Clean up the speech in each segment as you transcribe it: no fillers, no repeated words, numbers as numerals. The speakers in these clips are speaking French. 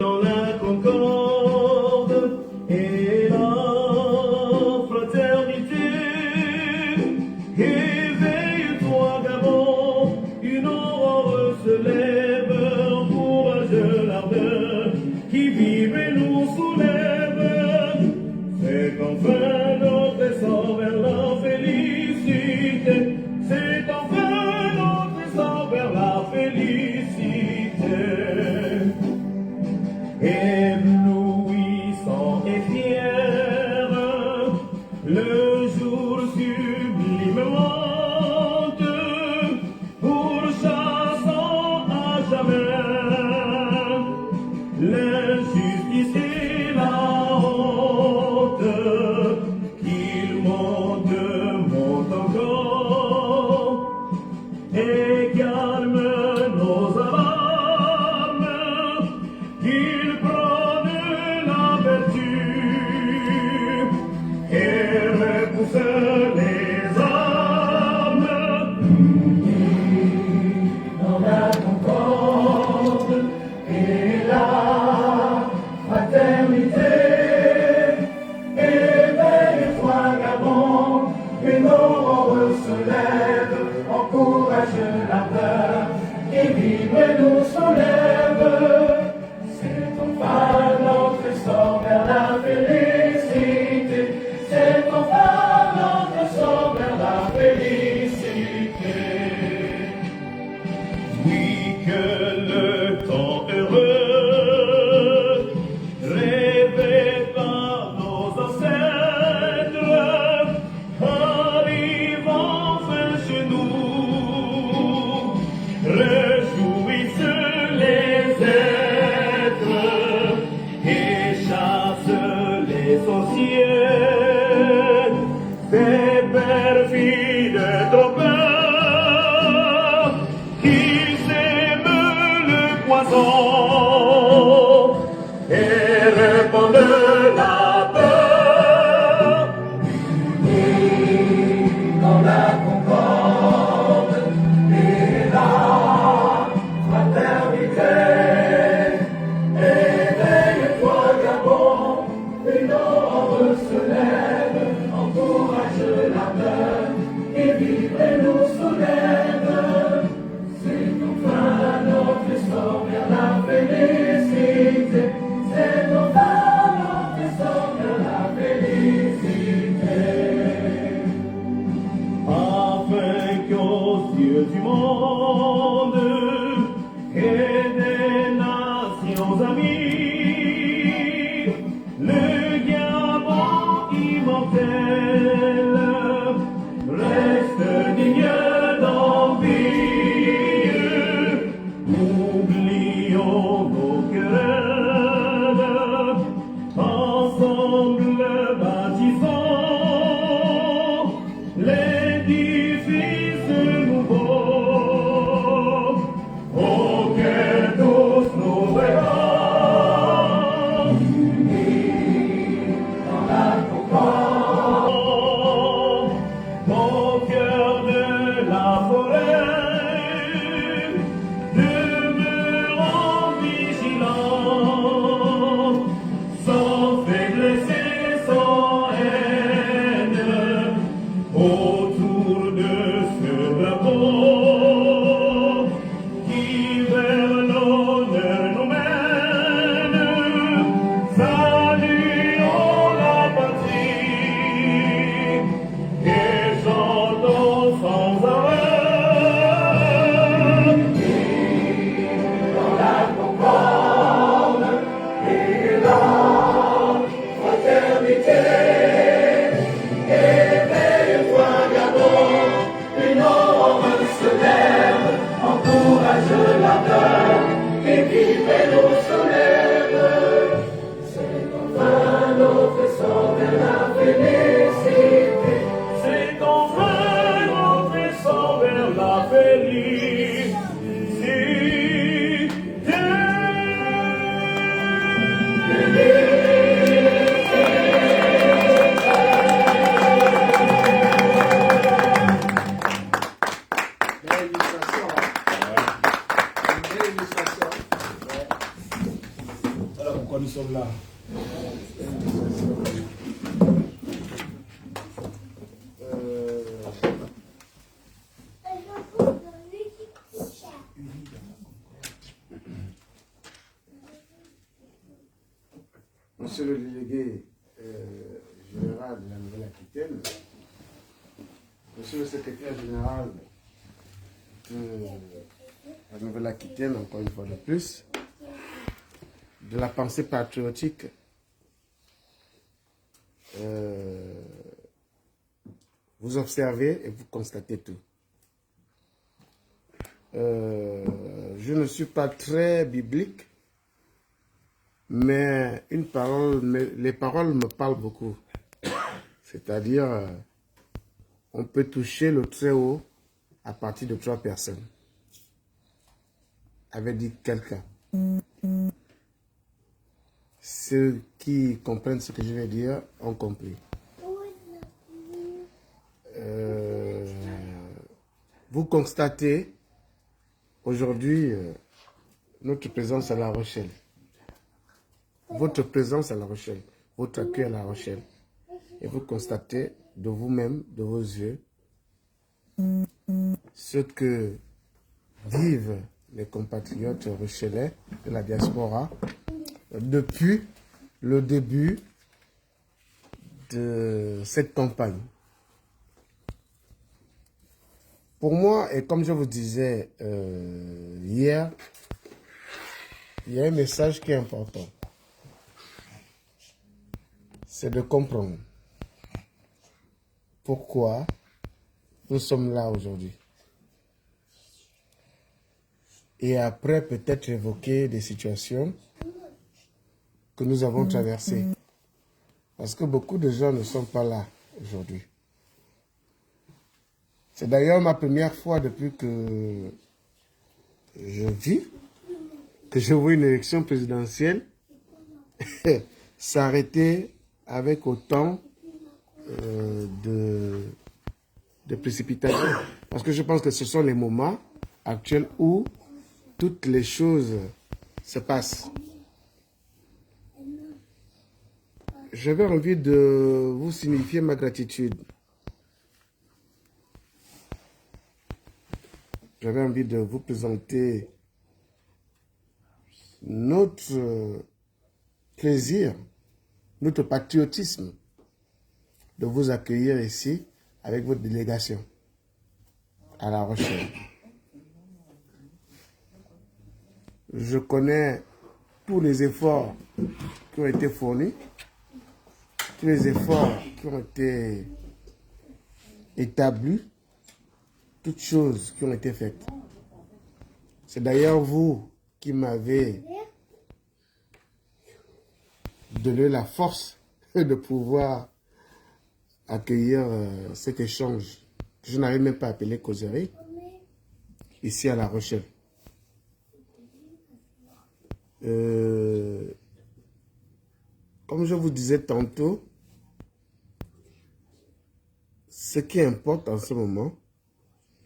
Dans la concorde et la fraternité, éveille-toi Gabon, une aurore se lève, encourage l'ardeur qui vive et nous soulève. C'est enfin notre essor vers la félicité, c'est enfin notre essor vers la félicité. Éblouissant et fier, le jour sublime monte, pourchassant à jamais l'injustice et la honte. Qu'il monte encore et calme nos alarmes, qu'il prône la vertu et repousse les armes. Dans la concorde et la fraternité, éveille-toi Gabon, une aurore se lève, encourage l'ardeur et vive nous soulève. C'est enfin notre essor vers la félicité, c'est enfin notre essor vers la félicité. Oui, que le temps heureux rêvé par nos ancêtres arrive enfin chez nous, réjouissent les êtres et chasse les sorciers, ces perfides trompeurs qui sèment le poison et répandent la peur. Dans la concorde et la fraternité, éveille-toi Gabon, une aurore se lève, encourage l'ardeur et vive et nous soulève. C'est enfin notre essor vers la félicité, c'est enfin notre essor vers la félicité. Afin qu'aux yeux du monde et des nations amies, le Gabon immortel reste digne d'envie. Oublions nos querelles, ensemble bâtissons l'édifice nouveau auquel tous nous rêvons. Unis dans la concorde, au cœur de la forêt, demeurons vigilants, sans faiblesse et sans haine, autour de ce drapeau qui vers l'honneur nous mène. Saluons la patrie et chantons sans arrêt. Dans la concorde et la fraternité, éveille-toi Gabon, une aurore se lève, encourage l'ardeur et vive et nous soulève. C'est enfin notre essor vers la félicité, c'est enfin notre essor vers la félicité. Belle illustration, hein? Belle illustration. pourquoi nous sommes là. Monsieur le délégué général de la Nouvelle-Aquitaine, monsieur le secrétaire général de la Nouvelle-Aquitaine, encore une fois de plus, de la pensée patriotique, vous observez et vous constatez tout. Je ne suis pas très biblique, mais les paroles me parlent beaucoup. C'est-à-dire, on peut toucher le très haut à partir de 3 personnes. Avait dit quelqu'un. Ceux qui comprennent ce que je vais dire ont compris. Vous constatez aujourd'hui notre présence à La Rochelle. Votre présence à La Rochelle, votre accueil à La Rochelle. Et vous constatez de vous-même, de vos yeux, ce que vivent les compatriotes rochelais de la diaspora depuis le début de cette campagne. Pour moi, et comme je vous disais hier, il y a un message qui est important. C'est de comprendre pourquoi nous sommes là aujourd'hui. Et après, peut-être évoquer des situations que nous avons traversées. Parce que beaucoup de gens ne sont pas là aujourd'hui. C'est d'ailleurs ma première fois depuis que je vis, que je vois une élection présidentielle s'arrêter avec autant de précipitations. Parce que je pense que ce sont les moments actuels où toutes les choses se passent. J'avais envie de vous signifier ma gratitude. J'avais envie de vous présenter notre plaisir, notre patriotisme de vous accueillir ici avec votre délégation à La Rochelle. Je connais tous les efforts qui ont été fournis, tous les efforts qui ont été établis, toutes choses qui ont été faites. C'est d'ailleurs vous qui m'avez donné la force de pouvoir accueillir cet échange que je n'arrive même pas à appeler causerie ici à La Rochelle. Comme je vous disais tantôt, ce qui importe en ce moment,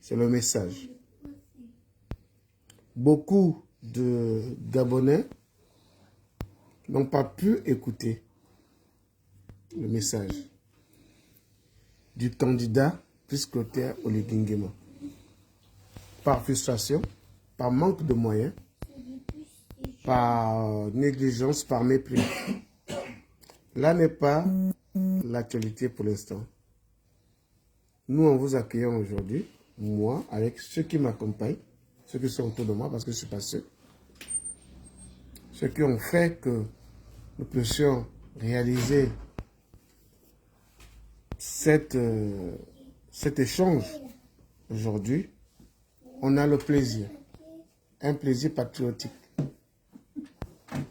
c'est le message. Beaucoup de Gabonais n'ont pas pu écouter le message du candidat Brice-Clotaire Oligui Nguema. Par frustration, par manque de moyens, par négligence, par mépris. Là n'est pas l'actualité pour l'instant. Nous, on vous accueillons aujourd'hui, moi, avec ceux qui m'accompagnent, ceux qui sont autour de moi, parce que je ne suis pas seul. Ceux qui ont fait que nous puissions réaliser cet échange aujourd'hui. On a le plaisir, un plaisir patriotique.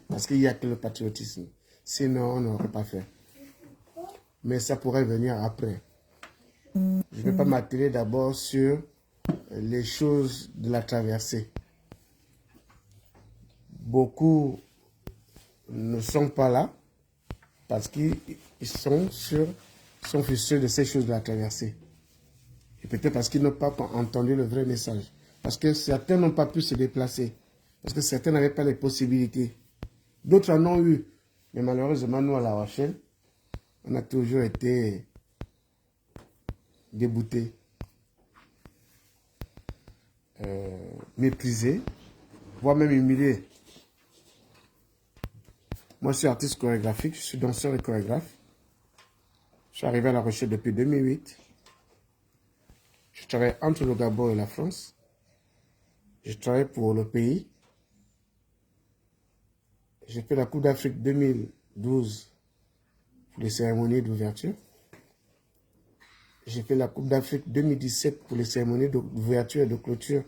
Parce qu'il n'y a que le patriotisme. Sinon, on n'aurait pas fait. Mais ça pourrait venir après. Je ne vais pas m'atteler d'abord sur les choses de la traversée. Beaucoup ne sont pas là parce qu'ils sont frustrés de ces choses de la traversée. Et peut-être parce qu'ils n'ont pas entendu le vrai message. Parce que certains n'ont pas pu se déplacer. Parce que certains n'avaient pas les possibilités. D'autres en ont eu. Mais malheureusement, nous, à La Rochelle, on a toujours été déboutés, méprisés, voire même humiliés. Moi, je suis artiste chorégraphique, je suis danseur et chorégraphe. Je suis arrivé à La Rochelle depuis 2008. Je travaille entre le Gabon et la France. Je travaille pour le pays. J'ai fait la Coupe d'Afrique 2012 pour les cérémonies d'ouverture. J'ai fait la Coupe d'Afrique 2017 pour les cérémonies d'ouverture et de clôture.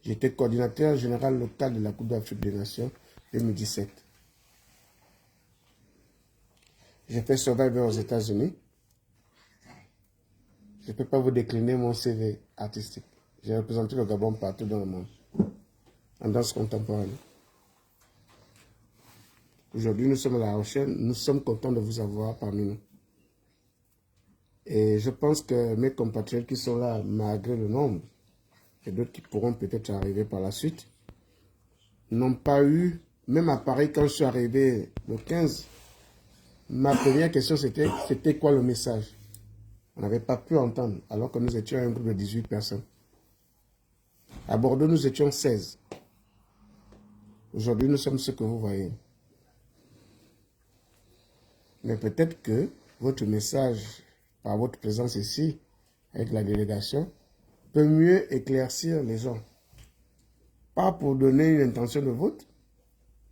J'étais coordinateur général local de la Coupe d'Afrique des Nations 2017. J'ai fait Survivor aux États-Unis. Je ne peux pas vous décliner mon CV artistique. J'ai représenté le Gabon partout dans le monde, en danse contemporaine. Aujourd'hui, nous sommes à La Rochelle. Nous sommes contents de vous avoir parmi nous. Et je pense que mes compatriotes qui sont là, malgré le nombre, et d'autres qui pourront peut-être arriver par la suite, n'ont pas eu, même à Paris, quand je suis arrivé le 15, ma première question c'était quoi le message? On n'avait pas pu entendre, alors que nous étions un groupe de 18 personnes. À Bordeaux, nous étions 16. Aujourd'hui, nous sommes ce que vous voyez. Mais peut-être que votre message, par votre présence ici, avec la délégation, peut mieux éclaircir les gens. Pas pour donner une intention de vote,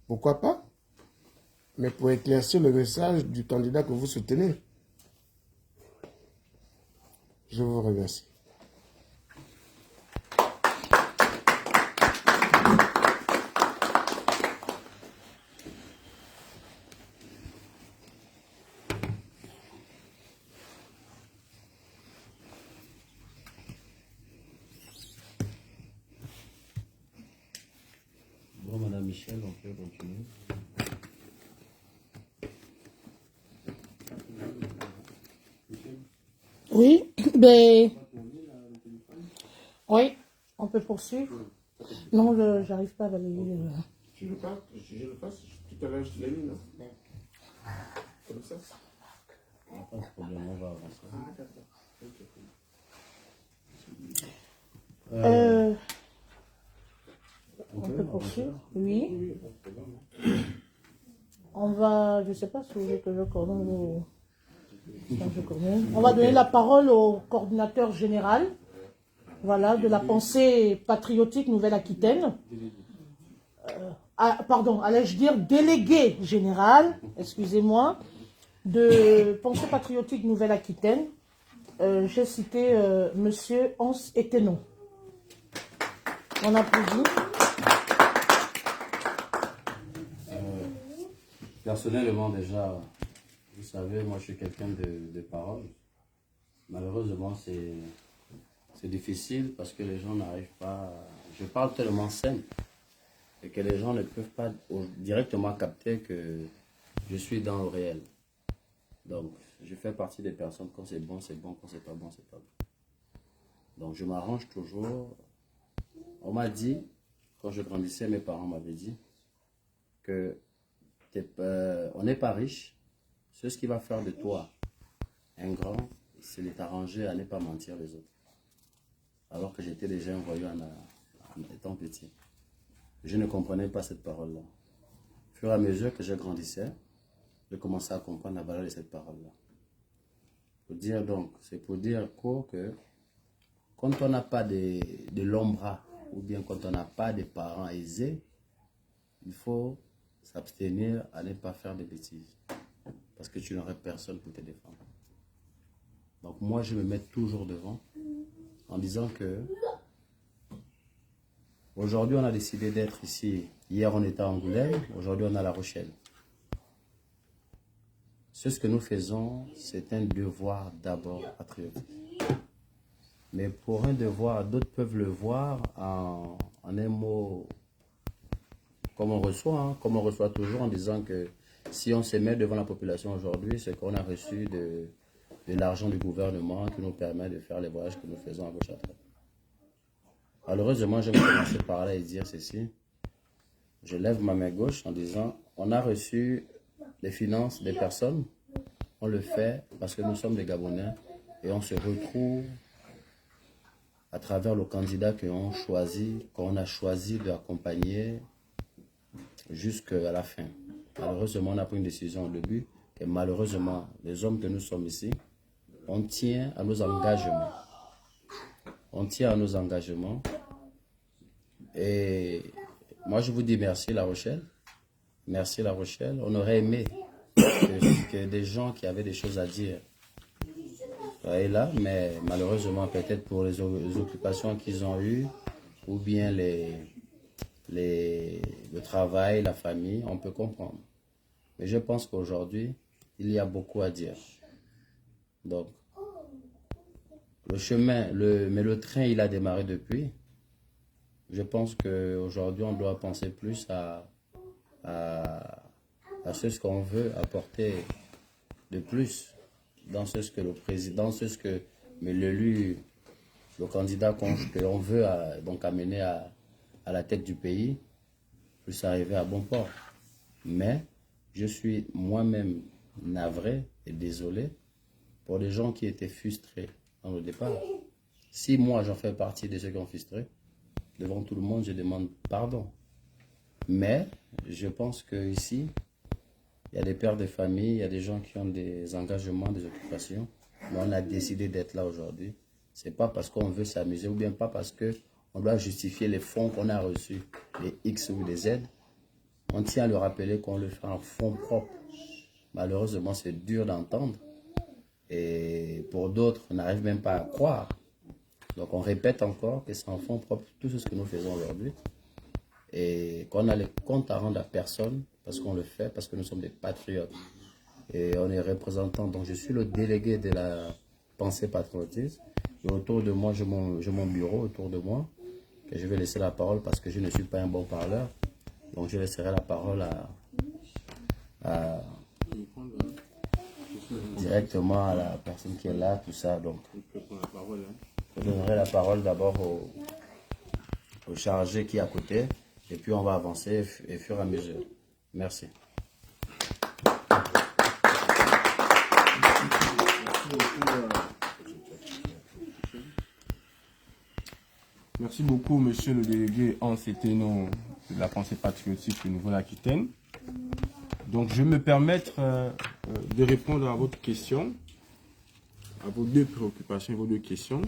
pourquoi pas, mais pour éclaircir le message du candidat que vous soutenez. Je vous remercie. Bon, Madame Michel, on peut continuer. Oui, ben, oui, on peut poursuivre. Non, j'arrive pas à valider. Tu veux pas? Je le passe. Tout à l'heure, je te l'ai mis, non? Comme ça. Pas de problème, on va avancer. On peut poursuivre, oui. On va, je sais pas si vous voulez que je coordonne ou... Non, je connais. On va donner la parole au coordinateur général, voilà, de la pensée patriotique Nouvelle-Aquitaine. Allais-je dire délégué général, excusez-moi, de pensée patriotique Nouvelle-Aquitaine. J'ai cité Monsieur Hans Etenon. On applaudit. Personnellement, déjà, vous savez, moi je suis quelqu'un de parole. Malheureusement, c'est difficile parce que les gens n'arrivent pas. Je parle tellement simple et que les gens ne peuvent pas directement capter que je suis dans le réel. Donc, je fais partie des personnes, quand c'est bon, quand c'est pas bon, c'est pas bon. Donc, je m'arrange toujours. On m'a dit, quand je grandissais, mes parents m'avaient dit que on n'est pas riche. C'est ce qui va faire de toi un grand, c'est de t'arranger à ne pas mentir les autres. Alors que j'étais déjà un voyou en étant petit. Je ne comprenais pas cette parole-là. Au fur et à mesure que je grandissais, je commençais à comprendre la valeur de cette parole-là. C'est pour dire quoi que quand on n'a pas de l'ombra, ou bien quand on n'a pas de parents aisés, il faut s'abstenir à ne pas faire de bêtises. Parce que tu n'aurais personne pour te défendre. Donc moi, je me mets toujours devant en disant que aujourd'hui, on a décidé d'être ici. Hier, on était à Angoulême. Aujourd'hui, on est à La Rochelle. Ce que nous faisons, c'est un devoir d'abord patriotique. Mais pour un devoir, d'autres peuvent le voir en un mot comme on reçoit toujours en disant que si on se met devant la population aujourd'hui, c'est qu'on a reçu de l'argent du gouvernement qui nous permet de faire les voyages que nous faisons à gauche à droite. Malheureusement, je vais commencer par là et dire ceci. Je lève ma main gauche en disant on a reçu les finances des personnes. On le fait parce que nous sommes des Gabonais et on se retrouve à travers le candidat qu'on a choisi d'accompagner jusqu'à la fin. Malheureusement, on a pris une décision au début et malheureusement, les hommes que nous sommes ici, on tient à nos engagements. On tient à nos engagements. Et moi, je vous dis merci, La Rochelle. Merci, La Rochelle. On aurait aimé que des gens qui avaient des choses à dire soient là, mais malheureusement, peut-être pour les occupations qu'ils ont eues, ou bien le travail, la famille, on peut comprendre. Mais je pense qu'aujourd'hui, il y a beaucoup à dire. Donc, le chemin, mais le train, il a démarré depuis. Je pense qu'aujourd'hui, on doit penser plus à ce qu'on veut apporter de plus dans ce que le président, mais l'élu, le candidat qu'on veut donc amener à la tête du pays, puisse arriver à bon port. Mais je suis moi-même navré et désolé pour les gens qui étaient frustrés dans le départ. Si moi j'en fais partie de ceux qui ont frustré, devant tout le monde, je demande pardon. Mais je pense qu'ici, il y a des pères de famille, il y a des gens qui ont des engagements, des occupations. Mais on a décidé d'être là aujourd'hui. Ce n'est pas parce qu'on veut s'amuser ou bien pas parce qu'on doit justifier les fonds qu'on a reçus, les X ou les Z. On tient à le rappeler qu'on le fait en fonds propres. Malheureusement, c'est dur d'entendre. Et pour d'autres, on n'arrive même pas à croire. Donc on répète encore que c'est en fonds propres tout ce que nous faisons aujourd'hui. Et qu'on a les comptes à rendre à personne parce qu'on le fait, parce que nous sommes des patriotes. Et on est représentants. Donc je suis le délégué de la pensée patriotiste. Et autour de moi, j'ai mon bureau autour de moi. Et je vais laisser la parole parce que je ne suis pas un bon parleur. Donc je laisserai la parole directement à la personne qui est là, tout ça. Donc je donnerai la parole d'abord au chargé qui est à côté. Et puis on va avancer au fur et à mesure. Merci. Merci beaucoup, monsieur le délégué Hans Eténon de la pensée patriotique de Nouvelle-Aquitaine. Donc, je vais me permettre de répondre à votre question, à vos deux préoccupations, vos deux questions.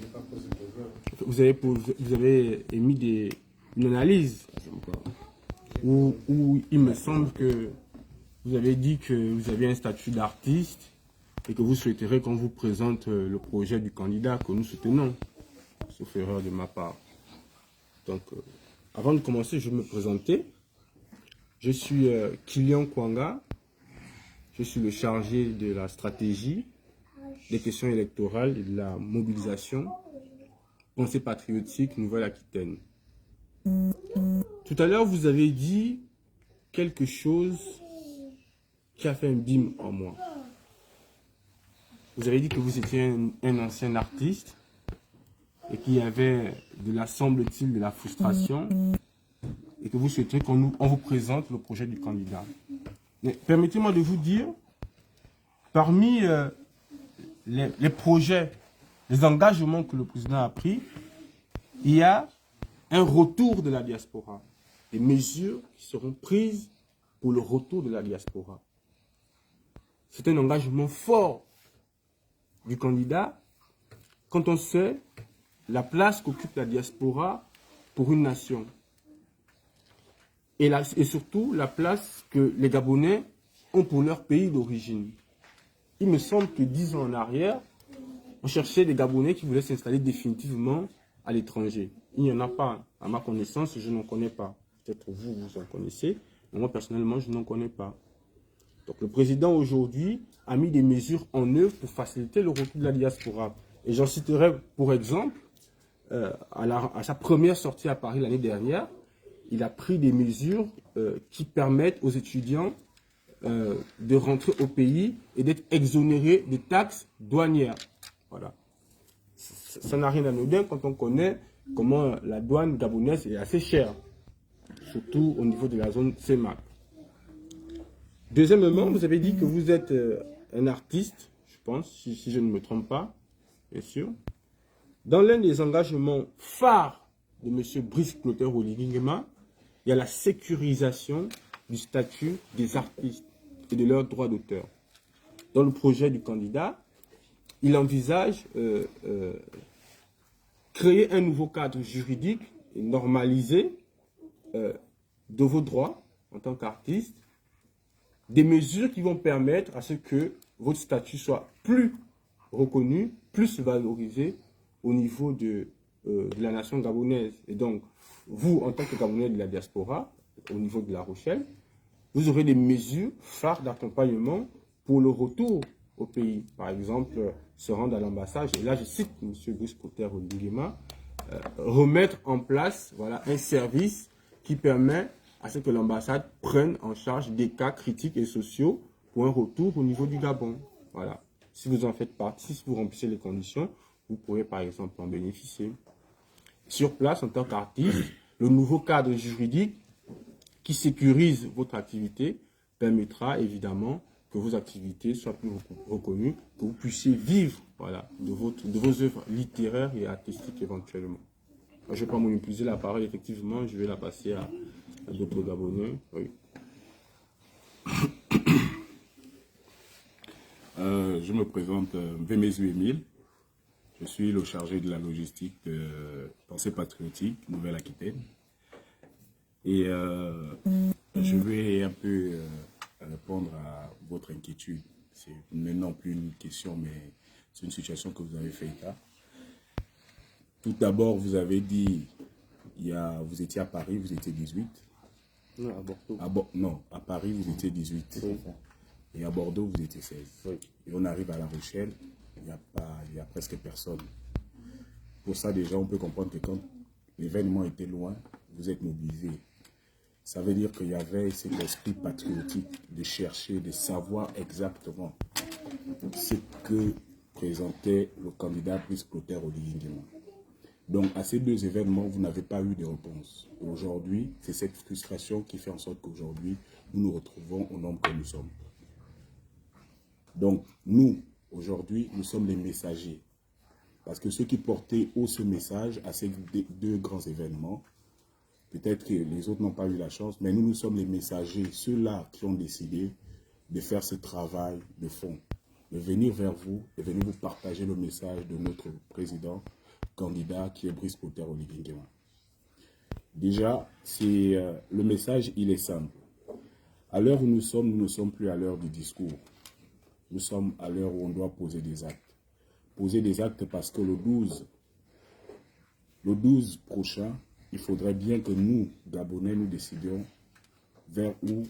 Vous avez émis une analyse où il me semble que vous avez dit que vous avez un statut d'artiste et que vous souhaiterez qu'on vous présente le projet du candidat que nous soutenons, sauf erreur de ma part. Donc, avant de commencer, je vais me présenter. Je suis Kilian Kwanga. Je suis le chargé de la stratégie, des questions électorales et de la mobilisation, pensée patriotique Nouvelle-Aquitaine. Tout à l'heure, vous avez dit quelque chose qui a fait un bim en moi. Vous avez dit que vous étiez un ancien artiste et qu'il y avait de la, semble-t-il, de la frustration et que vous souhaitez qu'on vous présente le projet du candidat. Mais permettez-moi de vous dire, parmi les projets, les engagements que le président a pris, il y a un retour de la diaspora, des mesures qui seront prises pour le retour de la diaspora. C'est un engagement fort du candidat quand on sait la place qu'occupe la diaspora pour une nation. Et surtout la place que les Gabonais ont pour leur pays d'origine. Il me semble que 10 ans en arrière, on cherchait des Gabonais qui voulaient s'installer définitivement à l'étranger. Il n'y en a pas, à ma connaissance, je n'en connais pas. Peut-être vous, vous en connaissez, mais moi personnellement, je n'en connais pas. Donc le président aujourd'hui a mis des mesures en œuvre pour faciliter le retour de la diaspora. Et j'en citerai pour exemple, à sa première sortie à Paris l'année dernière, il a pris des mesures qui permettent aux étudiants de rentrer au pays et d'être exonérés des taxes douanières. Voilà. Ça n'a rien d'anodin quand on connaît comment la douane gabonaise est assez chère, surtout au niveau de la zone CEMAC. Deuxièmement, vous avez dit que vous êtes un artiste, je pense, si je ne me trompe pas, bien sûr. Dans l'un des engagements phares de M. Brice Clotaire Oligui-Nguema, il y a la sécurisation du statut des artistes et de leurs droits d'auteur. Dans le projet du candidat, il envisage créer un nouveau cadre juridique et normalisé de vos droits en tant qu'artiste, des mesures qui vont permettre à ce que votre statut soit plus reconnu, plus valorisé au niveau de la nation gabonaise. Et donc, vous, en tant que Gabonais de la diaspora, au niveau de La Rochelle, vous aurez des mesures phares d'accompagnement pour le retour au pays. Par exemple, se rendre à l'ambassade, et là je cite M. Brice Clotaire Oligui-Nguema, remettre en place un service qui permet à ce que l'ambassade prenne en charge des cas critiques et sociaux pour un retour au niveau du Gabon. Voilà. Si vous en faites partie, si vous remplissez les conditions, vous pourrez par exemple en bénéficier. Sur place, en tant qu'artiste, le nouveau cadre juridique qui sécurise votre activité permettra évidemment que vos activités soient plus reconnues, que vous puissiez vivre de vos œuvres littéraires et artistiques éventuellement. Je ne vais pas monopoliser la parole, effectivement, je vais la passer à d'autres Gabonais. Oui. Je me présente Vémézu Émile. Je suis le chargé de la logistique de Pensée Patriotique, Nouvelle-Aquitaine. Et je vais un peu répondre à votre inquiétude. C'est maintenant plus une question, mais c'est une situation que vous avez fait état. Tout d'abord, vous avez dit, vous étiez à Paris, vous étiez 18. Non, à Bordeaux. Non, à Paris, vous étiez 18. Oui. Et à Bordeaux, vous étiez 16. Oui. Et on arrive à La Rochelle, il y a presque personne. Pour ça, déjà, on peut comprendre que quand l'événement était loin, vous êtes mobilisés. Ça veut dire qu'il y avait cet esprit patriotique de chercher, de savoir exactement ce que présentait le candidat Brice Clotaire Oligui-Nguema. Donc, à ces deux événements, vous n'avez pas eu de réponse. Aujourd'hui, c'est cette frustration qui fait en sorte qu'aujourd'hui, nous nous retrouvons au nombre que nous sommes. Donc, nous, aujourd'hui, nous sommes les messagers. Parce que ceux qui portaient haut ce message à ces deux grands événements, peut-être que les autres n'ont pas eu la chance, mais nous sommes les messagers, ceux-là qui ont décidé de faire ce travail de fond, de venir vers vous, de venir vous partager le message de notre président, candidat qui est Brice Clotaire Oligui-Nguema. Déjà, le message, il est simple. À l'heure où nous ne sommes plus à l'heure du discours. Nous sommes à l'heure où on doit poser des actes. Poser des actes parce que le 12 prochain, il faudrait bien que nous, Gabonais, nous décidions vers où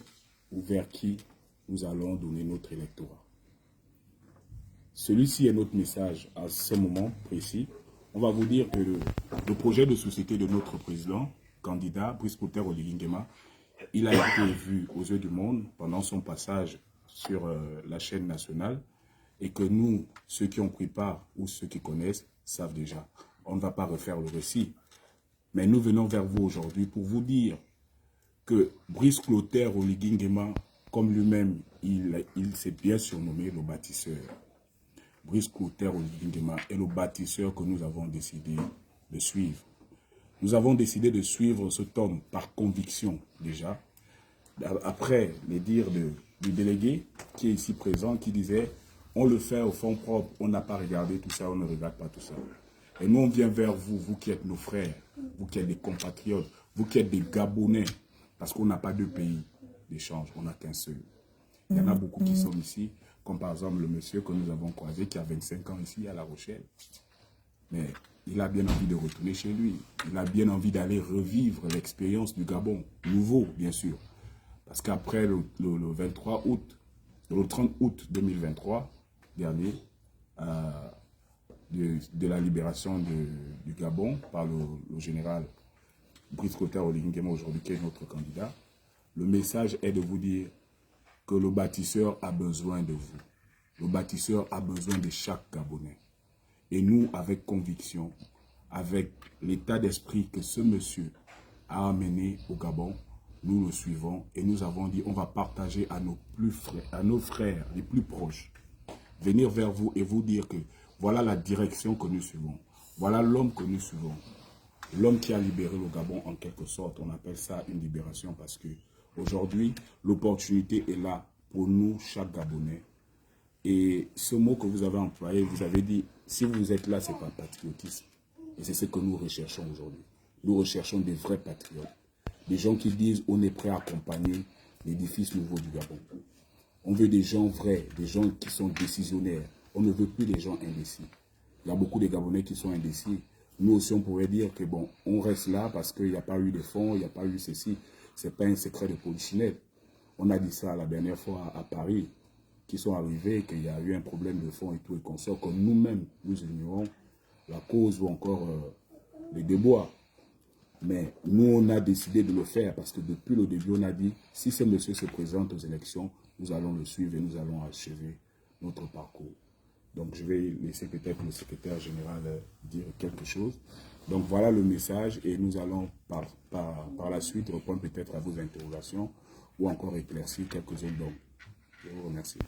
ou vers qui nous allons donner notre électorat. Celui-ci est notre message à ce moment précis. On va vous dire que le projet de société de notre président, candidat Brice Clotaire Oligui-Nguema, il a été vu aux yeux du monde pendant son passage sur la chaîne nationale et que nous, ceux qui ont pris part ou ceux qui connaissent, savent déjà. On ne va pas refaire le récit. Mais nous venons vers vous aujourd'hui pour vous dire que Brice Clotaire Oligui-Nguema, comme lui-même, il s'est bien surnommé le bâtisseur. Brice Clotaire Oligui-Nguema est le bâtisseur que nous avons décidé de suivre. Nous avons décidé de suivre cet homme par conviction déjà. Après les dires du délégué qui est ici présent, qui disait « on le fait au fond propre, on n'a pas regardé tout ça, on ne regarde pas tout ça ». Et nous on vient vers vous, vous qui êtes nos frères, vous qui êtes des compatriotes, vous qui êtes des Gabonais, parce qu'on n'a pas deux pays d'échange, on n'a qu'un seul. Il y en a beaucoup qui sont ici, comme par exemple le monsieur que nous avons croisé qui a 25 ans ici à La Rochelle. Mais il a bien envie de retourner chez lui. Il a bien envie d'aller revivre l'expérience du Gabon, nouveau bien sûr. Parce qu'après le 23 août, le 30 août 2023 dernier, de la libération du Gabon par le général Brice Clotaire Oligui-Nguema aujourd'hui qui est notre candidat, le message est de vous dire que le bâtisseur a besoin de vous. Le bâtisseur a besoin de chaque Gabonais. Et nous, avec conviction, avec l'état d'esprit que ce monsieur a amené au Gabon, nous le suivons et nous avons dit on va partager à nos frères les plus proches, venir vers vous et vous dire que voilà la direction que nous suivons, voilà l'homme que nous suivons, l'homme qui a libéré le Gabon en quelque sorte. On appelle ça une libération parce que aujourd'hui l'opportunité est là pour nous, chaque Gabonais. Et ce mot que vous avez employé, vous avez dit, si vous êtes là, ce n'est pas patriotisme. Et c'est ce que nous recherchons aujourd'hui. Nous recherchons des vrais patriotes. Des gens qui disent, on est prêt à accompagner l'édifice nouveau du Gabon. On veut des gens vrais, des gens qui sont décisionnaires. On ne veut plus des gens indécis. Il y a beaucoup de Gabonais qui sont indécis. Nous aussi, on pourrait dire que bon, on reste là parce qu'il n'y a pas eu de fonds, il n'y a pas eu ceci. Ce n'est pas un secret de polichinelle. On a dit ça la dernière fois à Paris, qui sont arrivés, qu'il y a eu un problème de fonds et tout, et qu'on sort que nous-mêmes, nous ignorons la cause ou encore les déboires. Mais nous, on a décidé de le faire parce que depuis le début, on a dit, si ce monsieur se présente aux élections, nous allons le suivre et nous allons achever notre parcours. Donc, je vais laisser peut-être le secrétaire général dire quelque chose. Donc, voilà le message et nous allons par la suite répondre peut-être à vos interrogations ou encore éclaircir quelques-unes d'entre. Je vous remercie.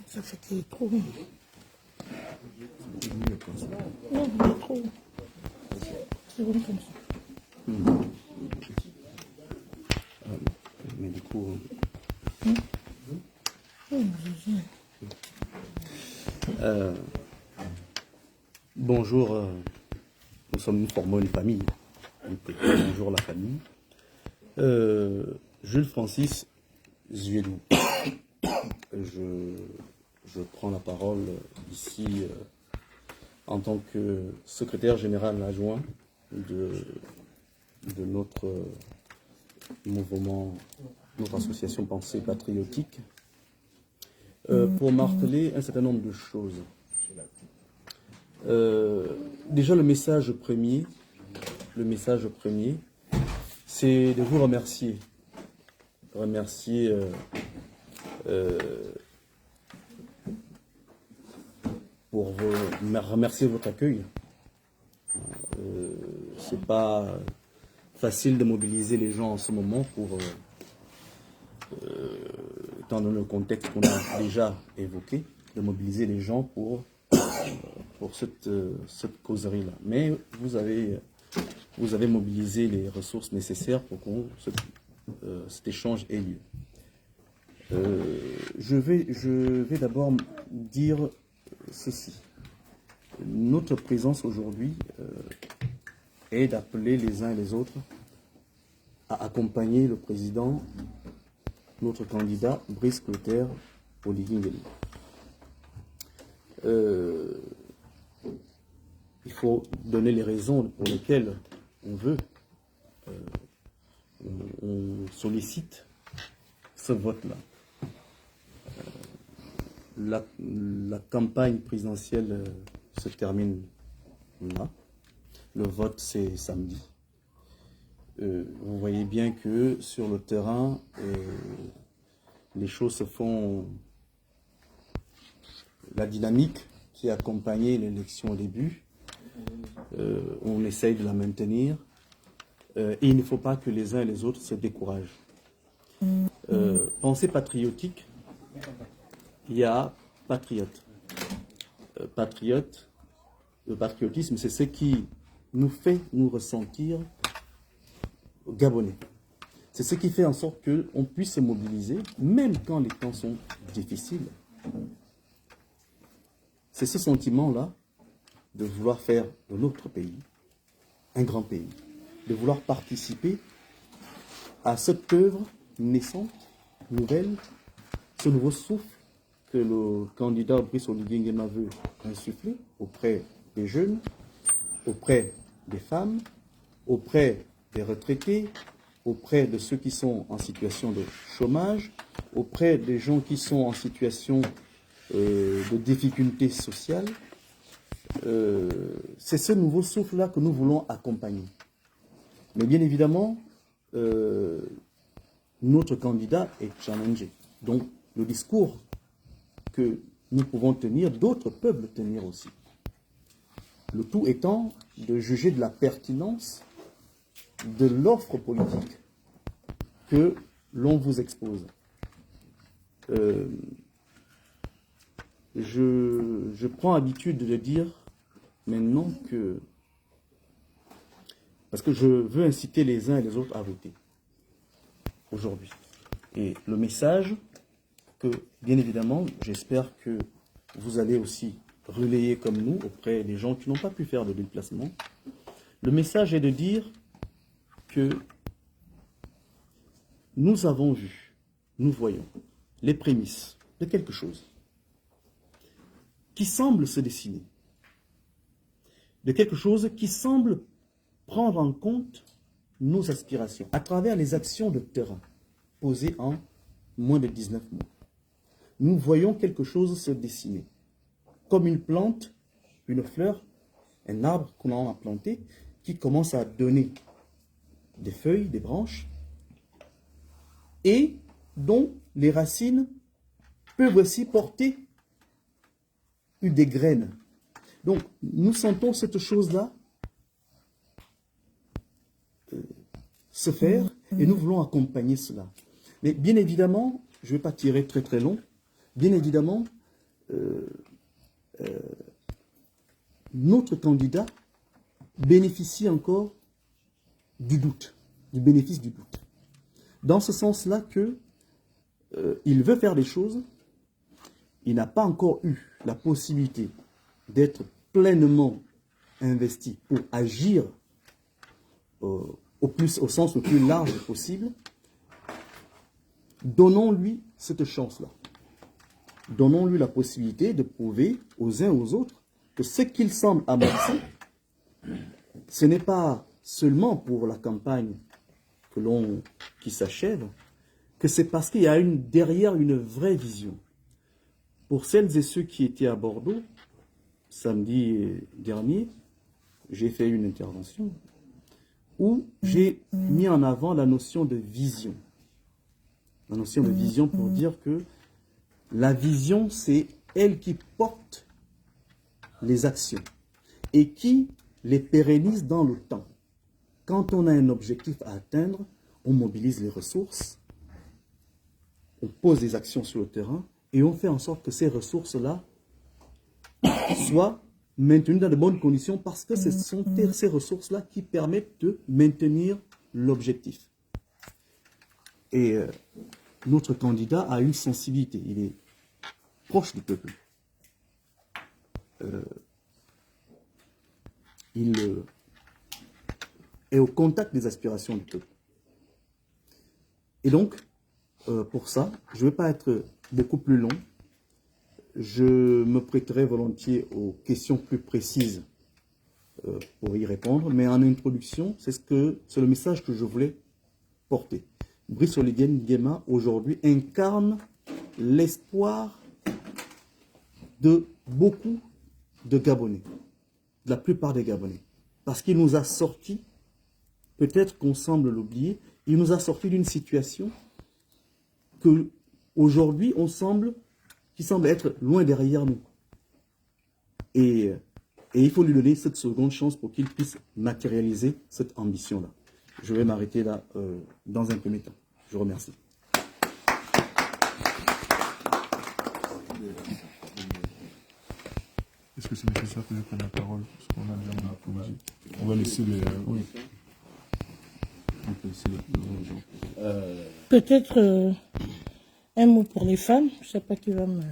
Ça fait trop. Non, il est trop. C'est bon comme ça. Mais du coup... bonjour, nous formons une famille. Bonjour la famille. Jules Francis Zuedou. Je prends la parole ici en tant que secrétaire général adjoint de notre mouvement, notre association Pensée Patriotique, pour marteler un certain nombre de choses. Déjà le message premier, c'est de vous remercier. Pour remercier votre accueil. C'est pas facile de mobiliser les gens en ce moment pour étant dans le contexte qu'on a déjà évoqué, de mobiliser les gens pour cette causerie-là. Mais vous avez mobilisé les ressources nécessaires pour que cet échange ait lieu. Je vais d'abord dire ceci. Notre présence aujourd'hui est d'appeler les uns et les autres à accompagner le président, notre candidat, Brice Clotaire Oligui Nguema. Il faut donner les raisons pour lesquelles on sollicite ce vote-là. La campagne présidentielle se termine là. Le vote, c'est samedi. Vous voyez bien que sur le terrain, les choses se font... La dynamique qui a accompagné l'élection au début, on essaye de la maintenir. Et il ne faut pas que les uns et les autres se découragent. Pensée patriotique, il y a patriote. Le patriotisme, c'est ce qui nous fait nous ressentir gabonais. C'est ce qui fait en sorte qu'on puisse se mobiliser, même quand les temps sont difficiles. C'est ce sentiment-là de vouloir faire de notre pays un grand pays, de vouloir participer à cette œuvre naissante, nouvelle, ce nouveau souffle que le candidat Brice Oligui Nguema veut insuffler auprès des jeunes, auprès des femmes, auprès des retraités, auprès de ceux qui sont en situation de chômage, auprès des gens qui sont en situation de difficultés sociales. c'est ce nouveau souffle-là que nous voulons accompagner. Mais bien évidemment, notre candidat est challengé. Donc, le discours que nous pouvons tenir, d'autres peuvent le tenir aussi. Le tout étant de juger de la pertinence de l'offre politique que l'on vous expose. Je prends habitude de dire maintenant que, parce que je veux inciter les uns et les autres à voter aujourd'hui. Et le message que, bien évidemment, j'espère que vous allez aussi relayer comme nous auprès des gens qui n'ont pas pu faire de déplacement. Le message est de dire que nous avons vu, nous voyons les prémices de quelque chose qui semble se dessiner, de quelque chose qui semble prendre en compte nos aspirations à travers les actions de terrain posées en moins de 19 mois. Nous voyons quelque chose se dessiner, comme une plante, une fleur, un arbre qu'on a planté, qui commence à donner des feuilles, des branches, et dont les racines peuvent aussi porter des graines. Donc, nous sentons cette chose-là se faire, et nous voulons accompagner cela. Mais bien évidemment, je ne vais pas tirer très très long, bien évidemment, notre candidat bénéficie encore du doute, du bénéfice du doute. Dans ce sens-là que il veut faire des choses, il n'a pas encore eu la possibilité d'être pleinement investi pour agir au sens le plus large possible. Donnons-lui cette chance-là. Donnons-lui la possibilité de prouver aux uns aux autres que ce qu'il semble amorcer, ce n'est pas seulement pour la campagne qui s'achève, que c'est parce qu'il y a derrière une vraie vision. Pour celles et ceux qui étaient à Bordeaux, samedi dernier, j'ai fait une intervention où j'ai mis en avant la notion de vision. La notion de vision pour dire que la vision, c'est elle qui porte les actions et qui les pérennise dans le temps. Quand on a un objectif à atteindre, on mobilise les ressources, on pose des actions sur le terrain et on fait en sorte que ces ressources-là soient maintenues dans de bonnes conditions parce que ce sont ces ressources-là qui permettent de maintenir l'objectif. Et notre candidat a une sensibilité, il est proche du peuple. Il est au contact des aspirations du peuple. Et donc, pour ça, je ne vais pas être beaucoup plus long. Je me prêterai volontiers aux questions plus précises pour y répondre. Mais en introduction, c'est le message que je voulais porter. Brice Oligui Nguema, aujourd'hui, incarne l'espoir de beaucoup de Gabonais, de la plupart des Gabonais. Parce qu'il nous a sortis, peut-être qu'on semble l'oublier, il nous a sortis d'une situation que aujourd'hui qui semble être loin derrière nous. Et il faut lui donner cette seconde chance pour qu'il puisse matérialiser cette ambition-là. Je vais m'arrêter là dans un premier temps. Je vous remercie. Est-ce que c'est nécessaire que je prenne la parole? Parce qu'on a déjà posé. On va laisser les... oui. On peut laisser les gens. Peut-être un mot pour les femmes. Je ne sais pas qui va me...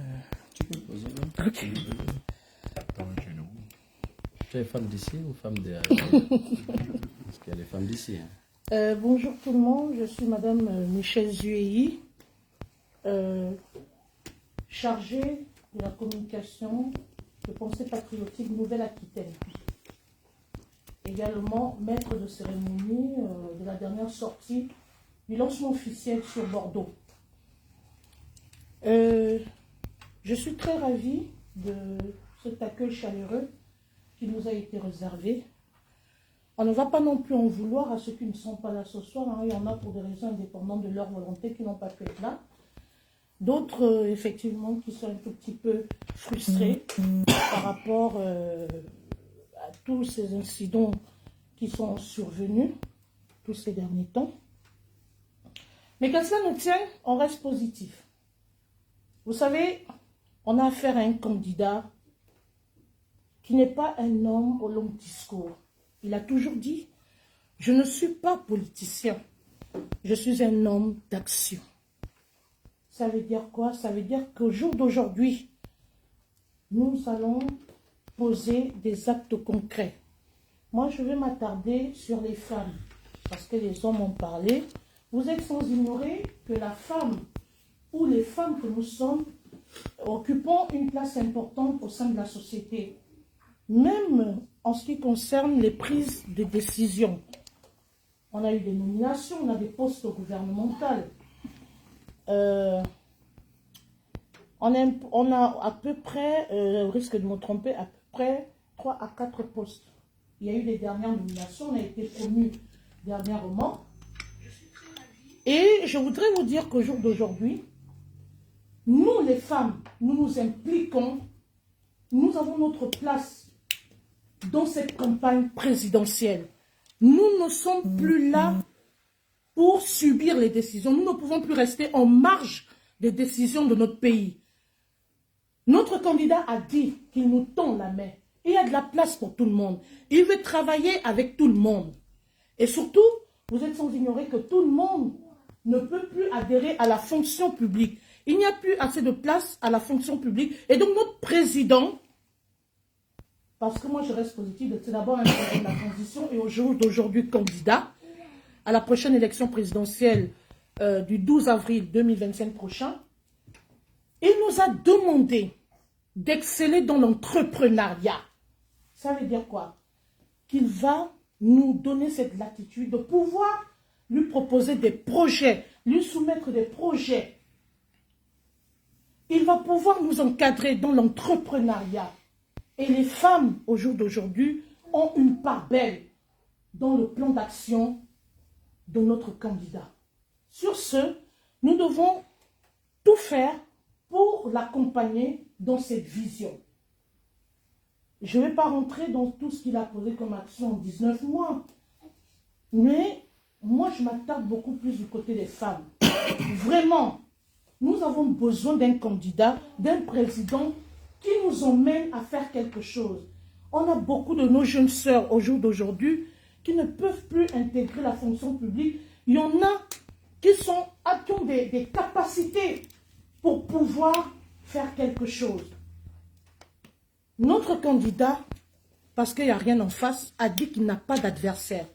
Tu peux poser là. Ok. Tu es femme d'ici ou femme de... Parce qu'il y a les femmes d'ici. Hein. Bonjour tout le monde, je suis Madame Michel Zueyi, chargée de la communication de Pensée Patriotique Nouvelle-Aquitaine. Également maître de cérémonie de la dernière sortie du lancement officiel sur Bordeaux. Je suis très ravie de cet accueil chaleureux qui nous a été réservé. On ne va pas non plus en vouloir à ceux qui ne sont pas là ce soir. Hein. Il y en a pour des raisons indépendantes de leur volonté qui n'ont pas pu être là. D'autres, effectivement, qui sont un tout petit peu frustrés par rapport à tous ces incidents qui sont survenus tous ces derniers temps. Mais quand cela nous tient, on reste positif. Vous savez, on a affaire à un candidat qui n'est pas un homme au long discours. Il a toujours dit, je ne suis pas politicien, je suis un homme d'action. Ça veut dire quoi? Ça veut dire qu'au jour d'aujourd'hui, nous allons poser des actes concrets. Moi, je vais m'attarder sur les femmes, parce que les hommes ont parlé. Vous êtes sans ignorer que la femme, ou les femmes que nous sommes, occupons une place importante au sein de la société. Même en ce qui concerne les prises de décision. On a eu des nominations, on a des postes gouvernementaux. On a à peu près, au risque de me tromper, à peu près 3 à 4 postes. Il y a eu les dernières nominations, on a été promus dernièrement. Et je voudrais vous dire qu'au jour d'aujourd'hui, nous les femmes, nous nous impliquons, nous avons notre place dans cette campagne présidentielle. Nous ne sommes plus là pour subir les décisions. Nous ne pouvons plus rester en marge des décisions de notre pays. Notre candidat a dit qu'il nous tend la main. Il y a de la place pour tout le monde. Il veut travailler avec tout le monde. Et surtout, vous êtes sans ignorer que tout le monde ne peut plus adhérer à la fonction publique. Il n'y a plus assez de place à la fonction publique. Et donc notre président, parce que moi je reste positive, c'est d'abord un président de la transition et au jour d'aujourd'hui candidat à la prochaine élection présidentielle du 12 avril 2025 prochain, il nous a demandé d'exceller dans l'entrepreneuriat. Ça veut dire quoi? Qu'il va nous donner cette latitude de pouvoir lui proposer des projets, lui soumettre des projets. Il va pouvoir nous encadrer dans l'entrepreneuriat. Et les femmes, au jour d'aujourd'hui, ont une part belle dans le plan d'action de notre candidat. Sur ce, nous devons tout faire pour l'accompagner dans cette vision. Je ne vais pas rentrer dans tout ce qu'il a posé comme action en 19 mois, mais moi, je m'attarde beaucoup plus du côté des femmes. Vraiment, nous avons besoin d'un candidat, d'un président qui nous emmène à faire quelque chose. On a beaucoup de nos jeunes sœurs au jour d'aujourd'hui qui ne peuvent plus intégrer la fonction publique. Il y en a qui ont des capacités pour pouvoir faire quelque chose. Notre candidat, parce qu'il n'y a rien en face, a dit qu'il n'a pas d'adversaire.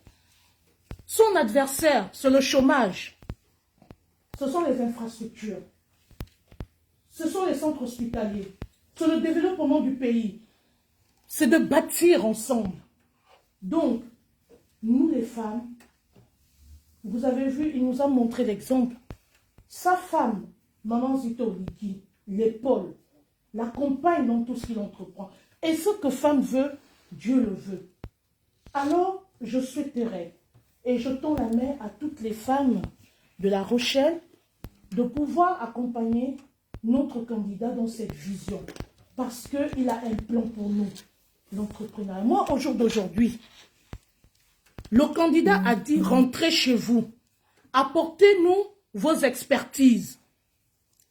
Son adversaire, c'est le chômage. Ce sont les infrastructures. Ce sont les centres hospitaliers. C'est le développement du pays. C'est de bâtir ensemble. Donc, nous les femmes, vous avez vu, il nous a montré l'exemple. Sa femme, Maman Zito Liki, l'épaule, l'accompagne dans tout ce qu'il entreprend. Et ce que femme veut, Dieu le veut. Alors, je souhaiterais, et je tends la main à toutes les femmes de La Rochelle, de pouvoir accompagner notre candidat dans cette vision. Parce qu'il a un plan pour nous, l'entrepreneur. Moi, au jour d'aujourd'hui, le candidat a dit, rentrez chez vous. Apportez-nous vos expertises.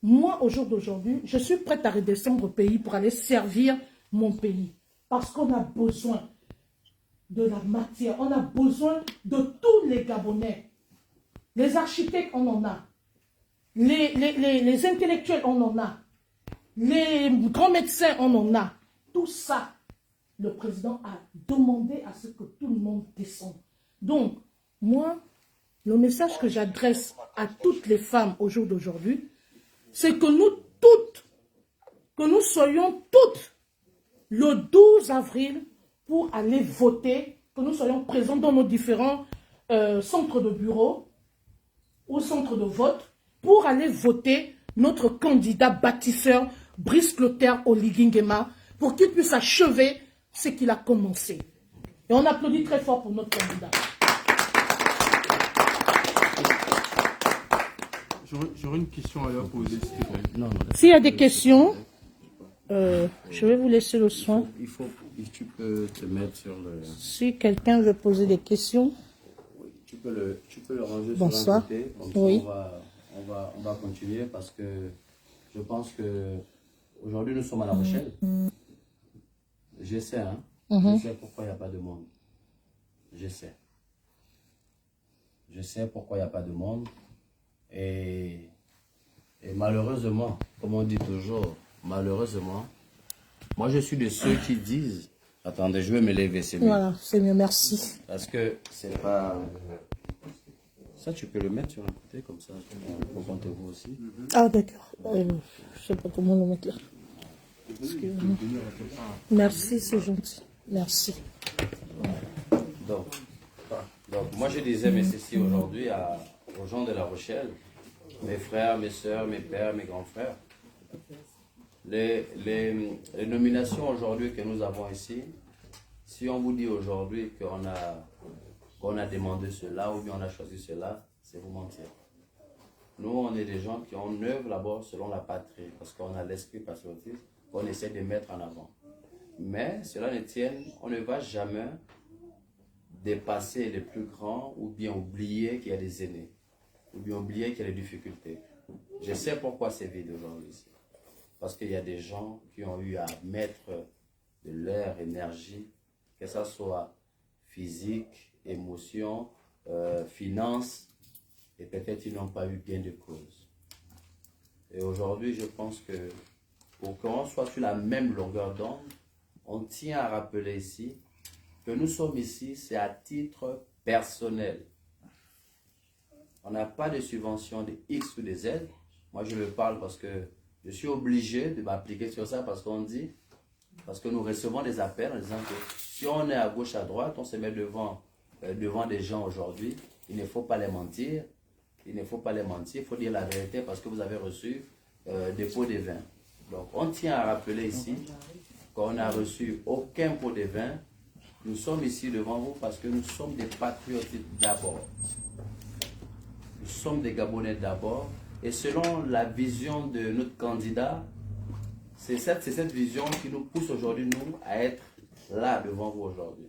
Moi, au jour d'aujourd'hui, je suis prête à redescendre au pays pour aller servir mon pays. Parce qu'on a besoin de la matière. On a besoin de tous les Gabonais. Les architectes, on en a. Les intellectuels, on en a. Les grands médecins, on en a. Tout ça, le président a demandé à ce que tout le monde descende. Donc, moi, le message que j'adresse à toutes les femmes au jour d'aujourd'hui, c'est que nous toutes, que nous soyons toutes le 12 avril pour aller voter, que nous soyons présents dans nos différents centres de bureau ou centres de vote pour aller voter notre candidat bâtisseur Brice Clotaire Oligui Nguema pour qu'il puisse achever ce qu'il a commencé. Et on applaudit très fort pour notre candidat. J'aurais une question à leur poser, s'il te plaît. S'il y a des questions, je vais vous laisser le soin. Tu peux te mettre sur le... Si quelqu'un veut poser des questions. Tu peux le ranger Bonsoir. sur un côté. Comme Oui. ça, on va continuer parce que je pense que aujourd'hui nous sommes à La Rochelle. Je sais, hein. Je sais pourquoi il n'y a pas de monde. Je sais. Je sais pourquoi il n'y a pas de monde. Et malheureusement, comme on dit toujours, malheureusement, moi je suis de ceux qui disent... Attendez, je vais me lever, c'est mieux. Voilà, c'est mieux, merci. Parce que c'est pas... Ça, tu peux le mettre sur un côté, comme ça, pour compter vous aussi. Ah, d'accord. Je ne sais pas comment le mettre là. Excusez-moi. Merci, c'est gentil. Merci. Donc, moi, je disais, mais ceci aujourd'hui aux gens de La Rochelle, mes frères, mes soeurs, mes pères, mes grands frères, les nominations aujourd'hui que nous avons ici, si on vous dit aujourd'hui qu'on a demandé cela ou bien on a choisi cela, c'est vous mentir. Nous, on est des gens qui on œuvre d'abord selon la patrie, parce qu'on a l'esprit patriotique qu'on essaie de mettre en avant. Mais cela ne tienne, on ne va jamais dépasser les plus grands ou bien oublier qu'il y a des aînés, ou bien oublier qu'il y a des difficultés. Je sais pourquoi c'est vide aujourd'hui ici. Parce qu'il y a des gens qui ont eu à mettre de leur énergie, que ce soit physique, émotion, finance, et peut-être ils n'ont pas eu gain de cause. Et aujourd'hui, je pense que pour qu'on soit sur la même longueur d'onde, on tient à rappeler ici que nous sommes ici, c'est à titre personnel. On n'a pas de subvention de X ou de Z. Moi, je le parle parce que je suis obligé de m'appliquer sur ça parce qu'on dit, parce que nous recevons des appels en disant que si on est à gauche, à droite, on se met devant des gens aujourd'hui, il ne faut pas les mentir. Il ne faut pas les mentir, il faut dire la vérité parce que vous avez reçu des pots de vin. Donc, on tient à rappeler ici qu'on n'a reçu aucun pot de vin. Nous sommes ici devant vous parce que nous sommes des patriotes d'abord. Nous sommes des Gabonais d'abord. Et selon la vision de notre candidat, c'est cette vision qui nous pousse aujourd'hui, nous, à être là devant vous aujourd'hui.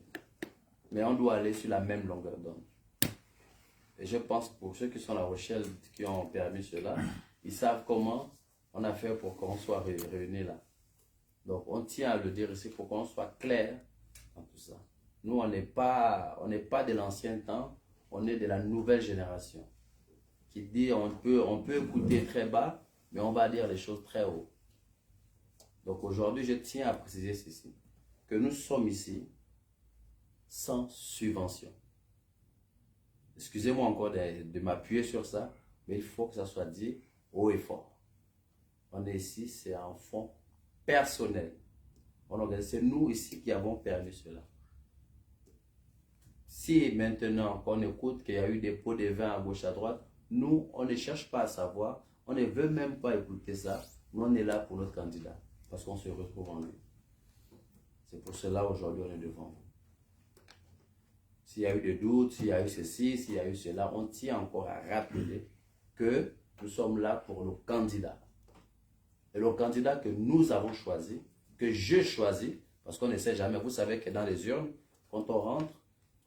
Mais on doit aller sur la même longueur d'onde. Et je pense pour ceux qui sont à La Rochelle, qui ont permis cela, ils savent comment on a fait pour qu'on soit réunis là. Donc on tient à le dire ici pour qu'on soit clair dans tout ça. Nous, on n'est pas de l'ancien temps, on est de la nouvelle génération. Qui dit on peut écouter très bas, mais on va dire les choses très haut. Donc aujourd'hui, je tiens à préciser ceci, que nous sommes ici sans subvention. Excusez-moi encore de m'appuyer sur ça, mais il faut que ça soit dit haut et fort. On est ici, c'est un fonds personnel. C'est nous ici qui avons permis cela. Si maintenant qu'on écoute qu'il y a eu des pots de vin à gauche à droite, nous, on ne cherche pas à savoir, on ne veut même pas écouter ça. Nous, on est là pour notre candidat, parce qu'on se retrouve en lui. C'est pour cela aujourd'hui on est devant vous. S'il y a eu des doutes, s'il y a eu ceci, s'il y a eu cela, on tient encore à rappeler que nous sommes là pour le candidat. Et le candidat que nous avons choisi, que je choisis, parce qu'on ne sait jamais, vous savez que dans les urnes, quand on rentre,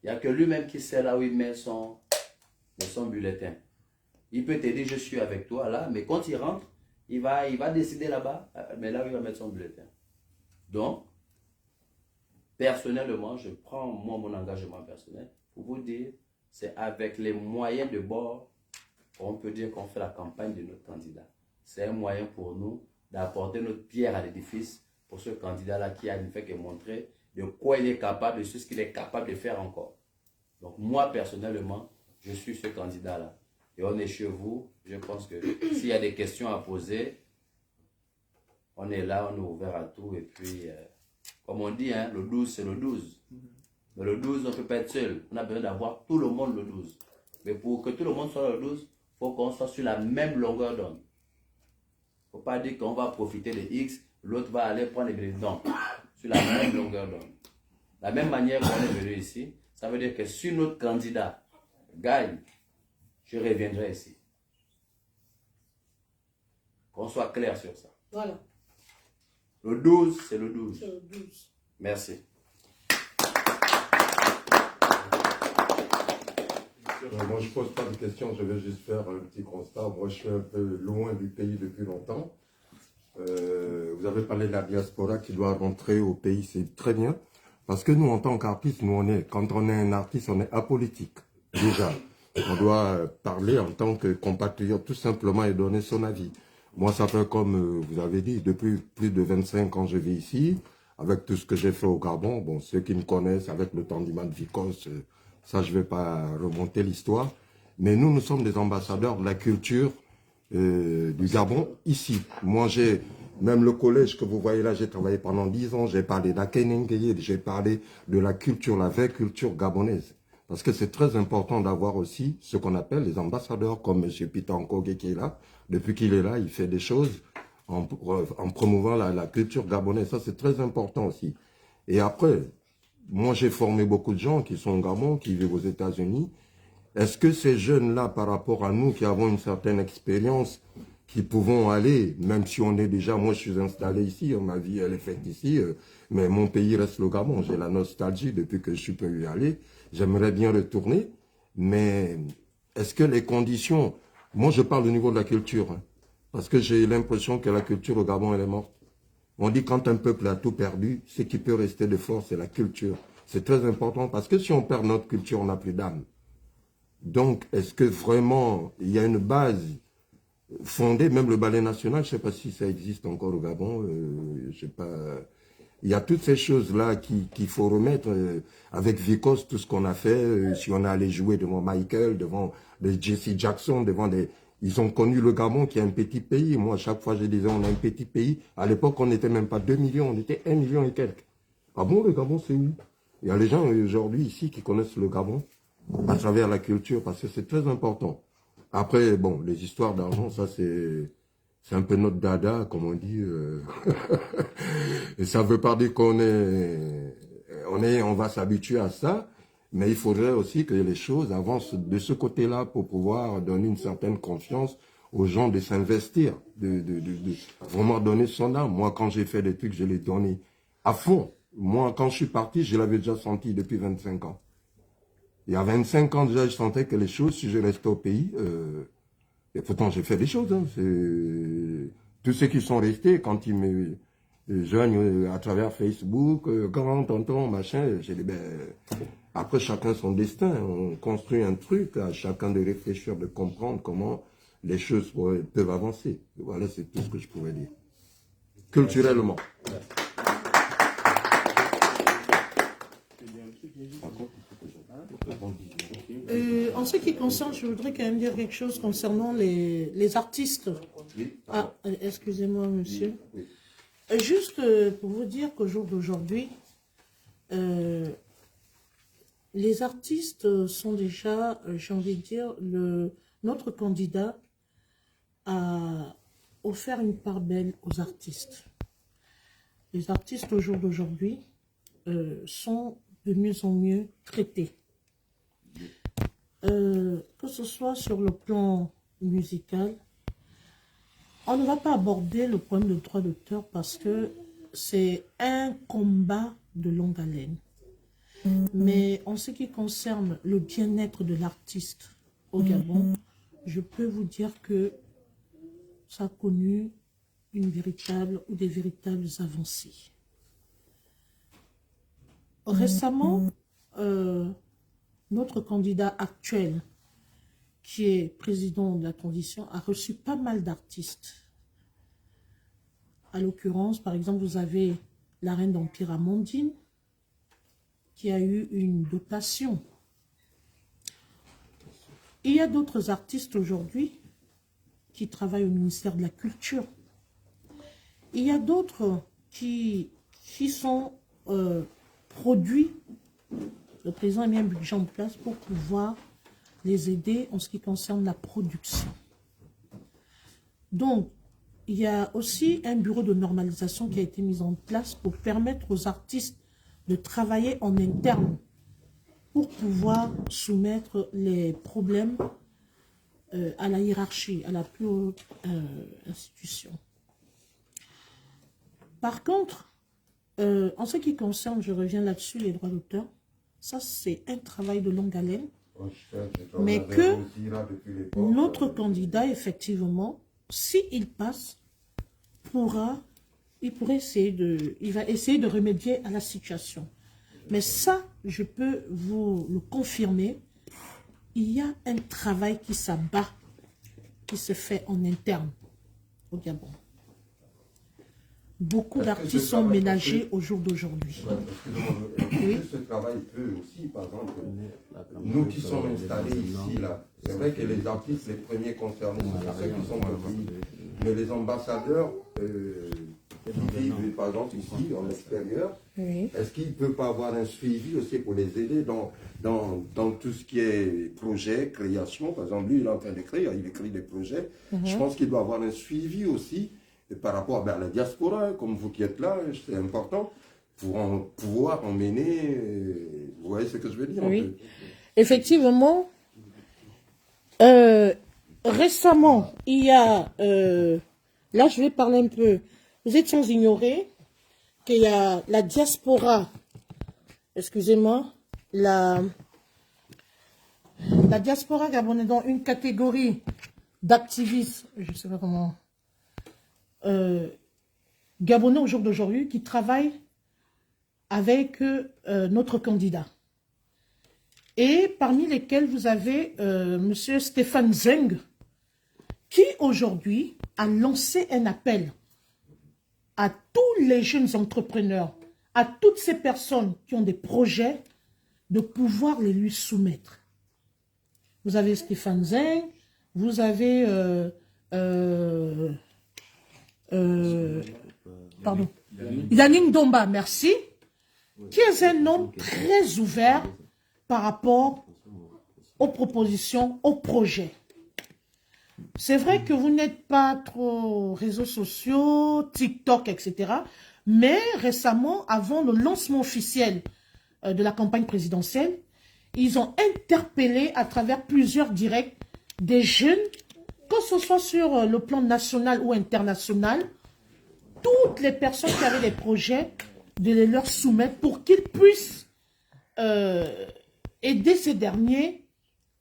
il n'y a que lui-même qui sait là où il met son bulletin. Il peut te dire je suis avec toi là, mais quand il rentre, il va décider là-bas, mais là où il va mettre son bulletin. Donc, personnellement, je prends mon engagement personnel pour vous dire, c'est avec les moyens de bord qu'on peut dire qu'on fait la campagne de notre candidat. C'est un moyen pour nous d'apporter notre pierre à l'édifice pour ce candidat-là qui a ne fait que montrer de quoi il est capable, de ce qu'il est capable de faire encore. Donc moi, personnellement, je suis ce candidat-là. Et on est chez vous. Je pense que s'il y a des questions à poser, on est là, on est ouvert à tout. Et puis, comme on dit, hein, le 12, c'est le 12. Mais le 12, on ne peut pas être seul. On a besoin d'avoir tout le monde le 12. Mais pour que tout le monde soit le 12, il faut qu'on soit sur la même longueur d'onde. Il ne faut pas dire qu'on va profiter de X, l'autre va aller prendre les billets. Non. sur la même longueur d'onde. La même manière qu'on est venu ici, ça veut dire que si notre candidat gagne, je reviendrai ici. Qu'on soit clair sur ça. Voilà. Le 12, c'est le 12. C'est le 12. Merci. Moi, je ne pose pas de questions, je vais juste faire un petit constat. Moi, je suis un peu loin du pays depuis longtemps. Vous avez parlé de la diaspora qui doit rentrer au pays, c'est très bien. Parce que nous, en tant qu'artistes, quand on est un artiste, on est apolitique, déjà. On doit parler en tant que compatriote, tout simplement, et donner son avis. Moi, ça fait comme vous avez dit, depuis plus de 25 ans, je vis ici, avec tout ce que j'ai fait au Gabon. Bon, ceux qui me connaissent, avec le Tandiman Vicos, ça, je ne vais pas remonter l'histoire. Mais nous sommes des ambassadeurs de la culture du Gabon ici. Moi, même le collège que vous voyez là, j'ai travaillé pendant 10 ans, j'ai parlé d'Akenengeye, j'ai parlé de la culture, la vraie culture gabonaise. Parce que c'est très important d'avoir aussi ce qu'on appelle les ambassadeurs, comme M. Peter Nkoge qui est là. Depuis qu'il est là, il fait des choses en promouvant la culture gabonaise. Ça, c'est très important aussi. Et après, moi, j'ai formé beaucoup de gens qui sont au Gabon, qui vivent aux États-Unis. Est-ce que ces jeunes-là, par rapport à nous qui avons une certaine expérience, qui pouvons aller, même si on est déjà, moi je suis installé ici, ma vie elle est faite ici, mais mon pays reste le Gabon, j'ai la nostalgie depuis que je suis pu y aller, j'aimerais bien retourner, mais est-ce que les conditions, moi je parle au niveau de la culture, hein, parce que j'ai l'impression que la culture au Gabon elle est morte. On dit quand un peuple a tout perdu, ce qui peut rester de fort c'est la culture. C'est très important parce que si on perd notre culture, on n'a plus d'âme. Donc est-ce que vraiment il y a une base fondé, même le ballet national, je ne sais pas si ça existe encore au Gabon, je sais pas. Il y a toutes ces choses-là qu'il faut remettre avec Vicos, tout ce qu'on a fait, si on est allé jouer devant Michael, devant les Jesse Jackson, devant des... Ils ont connu le Gabon qui est un petit pays. Moi, à chaque fois, je disais, on est un petit pays. À l'époque, on n'était même pas 2 millions, on était 1 million et quelques. Ah bon, le Gabon, c'est où? Il y a les gens aujourd'hui ici qui connaissent le Gabon à travers la culture, parce que c'est très important. Après, bon, les histoires d'argent, ça c'est un peu notre dada, comme on dit. Et ça ne veut pas dire qu'on on va s'habituer à ça, mais il faudrait aussi que les choses avancent de ce côté-là pour pouvoir donner une certaine confiance aux gens de s'investir, de vraiment donner son âme. Moi, quand j'ai fait des trucs, je l'ai donné à fond. Moi, quand je suis parti, je l'avais déjà senti depuis 25 ans. Il y a 25 ans déjà, je sentais que les choses, si je restais au pays, et pourtant j'ai fait des choses. Hein, tous ceux qui sont restés, quand ils me joignent à travers Facebook, grand tonton, machin, j'ai dit, ben, après chacun son destin, on construit un truc, à chacun de réfléchir, de comprendre comment les choses peuvent avancer. Voilà, c'est tout ce que je pouvais dire. Culturellement. En ce qui concerne, je voudrais quand même dire quelque chose concernant les artistes. Ah, excusez-moi, monsieur. Juste pour vous dire qu'au jour d'aujourd'hui, les artistes sont déjà, j'ai envie de dire, notre candidat a offert une part belle aux artistes. Les artistes au jour d'aujourd'hui sont de mieux en mieux traités. Que ce soit sur le plan musical, on ne va pas aborder le problème de droit d'auteur parce que c'est un combat de longue haleine. Mais en ce qui concerne le bien-être de l'artiste au Gabon, je peux vous dire que ça a connu des véritables avancées. Récemment, notre candidat actuel, qui est président de la transition, a reçu pas mal d'artistes. À l'occurrence, par exemple, vous avez la reine d'Empire Amandine, qui a eu une dotation. Il y a d'autres artistes aujourd'hui qui travaillent au ministère de la Culture. Il y a d'autres qui sont produits. Le président a mis un budget en place pour pouvoir les aider en ce qui concerne la production. Donc, il y a aussi un bureau de normalisation qui a été mis en place pour permettre aux artistes de travailler en interne pour pouvoir soumettre les problèmes à la hiérarchie, à la plus haute institution. Par contre, en ce qui concerne, je reviens là-dessus, les droits d'auteur, ça c'est un travail de longue haleine, mais que notre candidat, effectivement, s'il passe, il va essayer de remédier à la situation. Mais ça, je peux vous le confirmer, il y a un travail qui s'abat, qui se fait en interne au Gabon. Beaucoup d'artistes sont ménagés au jour d'aujourd'hui. Oui. Ce travail peut aussi, par exemple, nous qui sommes installés ici, là, c'est vrai que les artistes, les premiers concernés, c'est ceux qui sont ici. Mais les ambassadeurs qui vivent, par exemple, ici, en extérieur, est-ce qu'il ne peut pas avoir un suivi aussi pour les aider dans tout ce qui est projet, création? Par exemple, lui, il est en train d'écrire, il écrit des projets. Je pense qu'il doit avoir un suivi aussi par rapport à la diaspora, comme vous qui êtes là, c'est important, pour pouvoir emmener, vous voyez ce que je veux dire? Oui. Effectivement, récemment, il y a, là je vais parler un peu, vous êtes sans ignorer qu'il y a la diaspora, excusez-moi, la diaspora gabonaise dans une catégorie d'activistes, je ne sais pas comment, Gabonais au jour d'aujourd'hui qui travaillent avec notre candidat. Et parmi lesquels vous avez M. Stéphane Zeng, qui aujourd'hui a lancé un appel à tous les jeunes entrepreneurs, à toutes ces personnes qui ont des projets, de pouvoir les lui soumettre. Vous avez Stéphane Zeng, vous avez pardon, Yannick Domba, merci, qui est un homme très ouvert par rapport aux propositions, aux projets. C'est vrai que vous n'êtes pas trop réseaux sociaux, TikTok, etc. Mais récemment, avant le lancement officiel de la campagne présidentielle, ils ont interpellé à travers plusieurs directs des jeunes, que ce soit sur le plan national ou international, toutes les personnes qui avaient des projets, de les leur soumettre pour qu'ils puissent aider ces derniers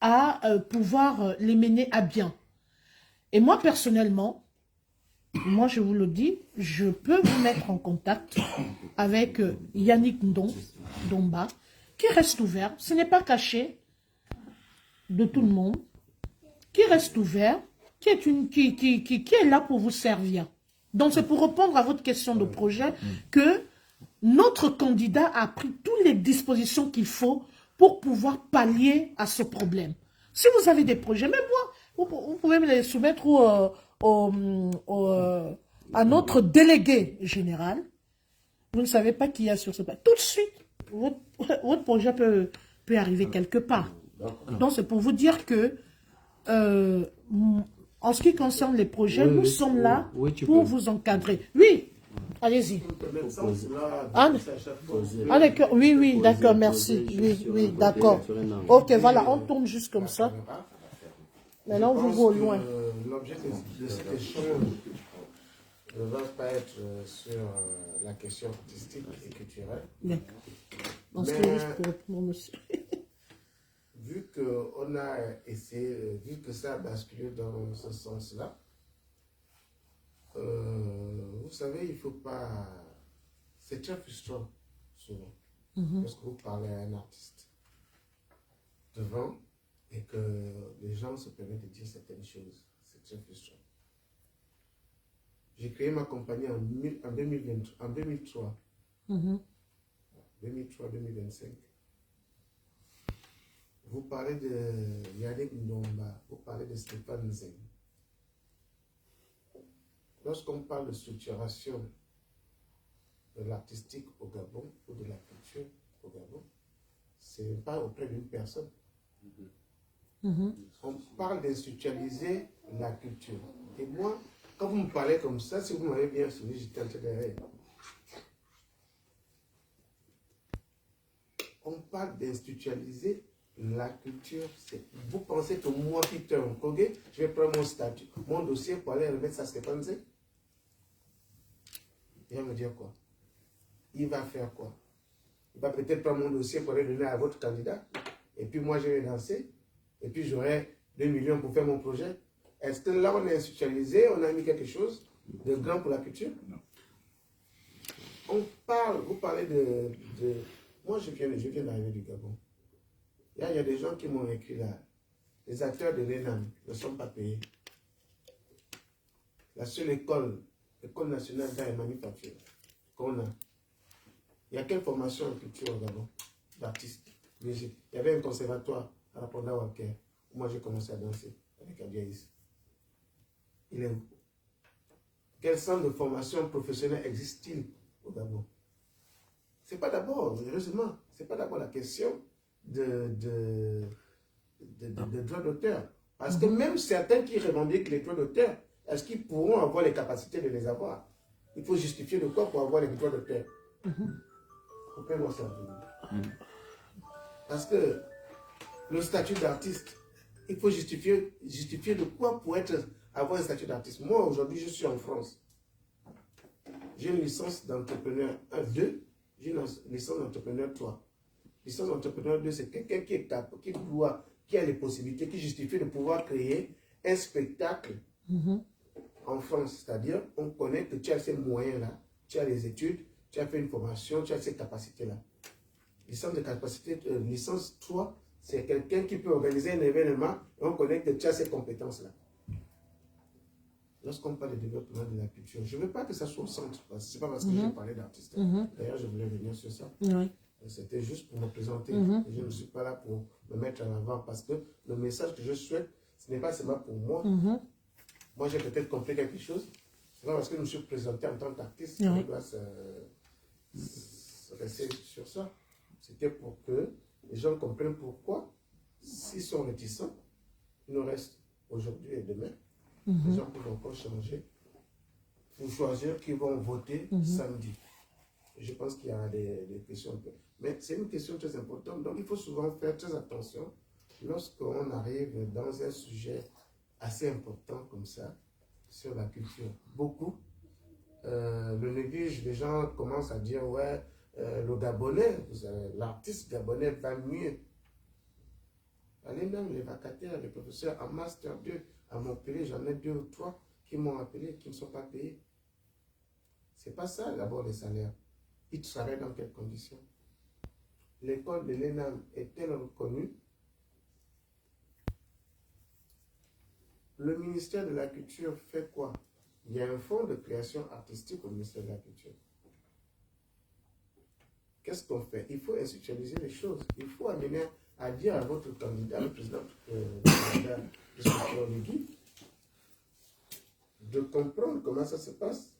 à pouvoir les mener à bien. Et moi, personnellement, moi, je vous le dis, je peux vous mettre en contact avec Yannick Domba, qui reste ouvert, ce n'est pas caché de tout le monde, qui reste ouvert, qui est là pour vous servir. Donc, c'est pour répondre à votre question de projet que notre candidat a pris toutes les dispositions qu'il faut pour pouvoir pallier à ce problème. Si vous avez des projets, même moi, vous pouvez me les soumettre à notre délégué général. Vous ne savez pas qui y a sur ce plateau. Tout de suite, votre projet peut arriver quelque part. Donc, c'est pour vous dire que, en ce qui concerne les projets, nous sommes là pour vous encadrer. Oui, allez-y. Ah, d'accord. Oui, d'accord, merci. Oui, d'accord. Ok, voilà, on tourne juste comme ça. Maintenant, vous voyez loin. L'objet de cette échange ne va pas être sur la question artistique et culturelle. D'accord. On se dirige pour répondre, monsieur. Vu qu'on a essayé, vu que ça a basculé dans ce sens-là, vous savez, il ne faut pas... C'est très frustrant, souvent, parce que vous parlez à un artiste devant et que les gens se permettent de dire certaines choses. C'est très frustrant. J'ai créé ma compagnie en 2003. 2003-2025. Vous parlez de Yannick Ndomba, vous parlez de Stéphane Zeng. Lorsqu'on parle de structuration de l'artistique au Gabon ou de la culture au Gabon, ce n'est pas auprès d'une personne. On parle d'institutionnaliser la culture. Et moi, Quand vous me parlez comme ça, si vous m'avez bien suivi, j'étais en train de rire. On parle d'institutionnaliser la culture. Vous pensez que moi, Peter Nkoge, je vais prendre mon statut, mon dossier pour aller remettre ça à Stéphane Zé? Il va me dire quoi? Il va faire quoi? Il va peut-être prendre mon dossier pour aller donner à votre candidat. Et puis moi, je vais lancer. Et puis j'aurai 2 millions pour faire mon projet. Est-ce que là, on est institutionnalisé, on a mis quelque chose de grand pour la culture? Non. On parle, vous parlez de moi, je viens d'arriver du Gabon. Il y a des gens qui m'ont écrit là. Les acteurs de l'ENAM ne sont pas payés. La seule école nationale d'art et manufacture qu'on a. Il y a quelle formation en culture au Gabon d'artistes? Il y avait un conservatoire à la Ponda Waker où moi j'ai commencé à danser avec Adiaïs. Il est où? Quel centre de formation professionnelle existe-t-il au Gabon? C'est pas d'abord, heureusement, c'est pas d'abord la question de droits d'auteur. Parce que même certains qui revendiquent les droits d'auteur, est-ce qu'ils pourront avoir les capacités de les avoir? Il faut justifier de quoi pour avoir les droits d'auteur? Comprenez-moi ça. Parce que le statut d'artiste, il faut justifier de quoi pour avoir un statut d'artiste. Moi, aujourd'hui, je suis en France. J'ai une licence d'entrepreneur 1, 2. J'ai une licence d'entrepreneur 3. Licence d'entrepreneur 2, c'est quelqu'un qui a les possibilités, qui justifie de pouvoir créer un spectacle en France. C'est-à-dire, on connaît que tu as ces moyens-là, tu as les études, tu as fait une formation, tu as ces capacités-là. Licence de capacité, licence 3, c'est quelqu'un qui peut organiser un événement et on connaît que tu as ces compétences-là. Lorsqu'on parle de développement de la culture, je ne veux pas que ça soit au centre, parce que ce n'est pas parce que j'ai parlé d'artiste. D'ailleurs, je voulais venir sur ça. C'était juste pour me présenter. Je ne suis pas là pour me mettre en avant, parce que le message que je souhaite, ce n'est pas seulement pour moi. Moi, j'ai peut-être compris quelque chose. Ce n'est pas parce que je me suis présenté en tant qu'artiste qu'on doit se rester sur ça. C'était pour que les gens comprennent pourquoi, s'ils sont réticents, il nous reste aujourd'hui et demain. Les gens peuvent encore changer pour choisir qui vont voter samedi. Je pense qu'il y a des questions un peu. Mais c'est une question très importante. Donc, il faut souvent faire très attention lorsqu'on arrive dans un sujet assez important comme ça, sur la culture. Beaucoup le négligent. Les gens commencent à dire, ouais, le Gabonais, l'artiste gabonais va mieux. Allez même les vacataires, les professeurs en Master 2, à Montpellier, j'en ai 2 ou 3 qui m'ont appelé, qui ne sont pas payés. C'est pas ça d'abord les salaires. Ils travaillent dans quelles conditions? L'école de l'ENAM est-elle reconnue? Le ministère de la Culture fait quoi? Il y a un fonds de création artistique au ministère de la Culture. Qu'est-ce qu'on fait? Il faut institutionnaliser les choses. Il faut amener à dire à votre candidat, le président de structure Légui, de comprendre comment ça se passe.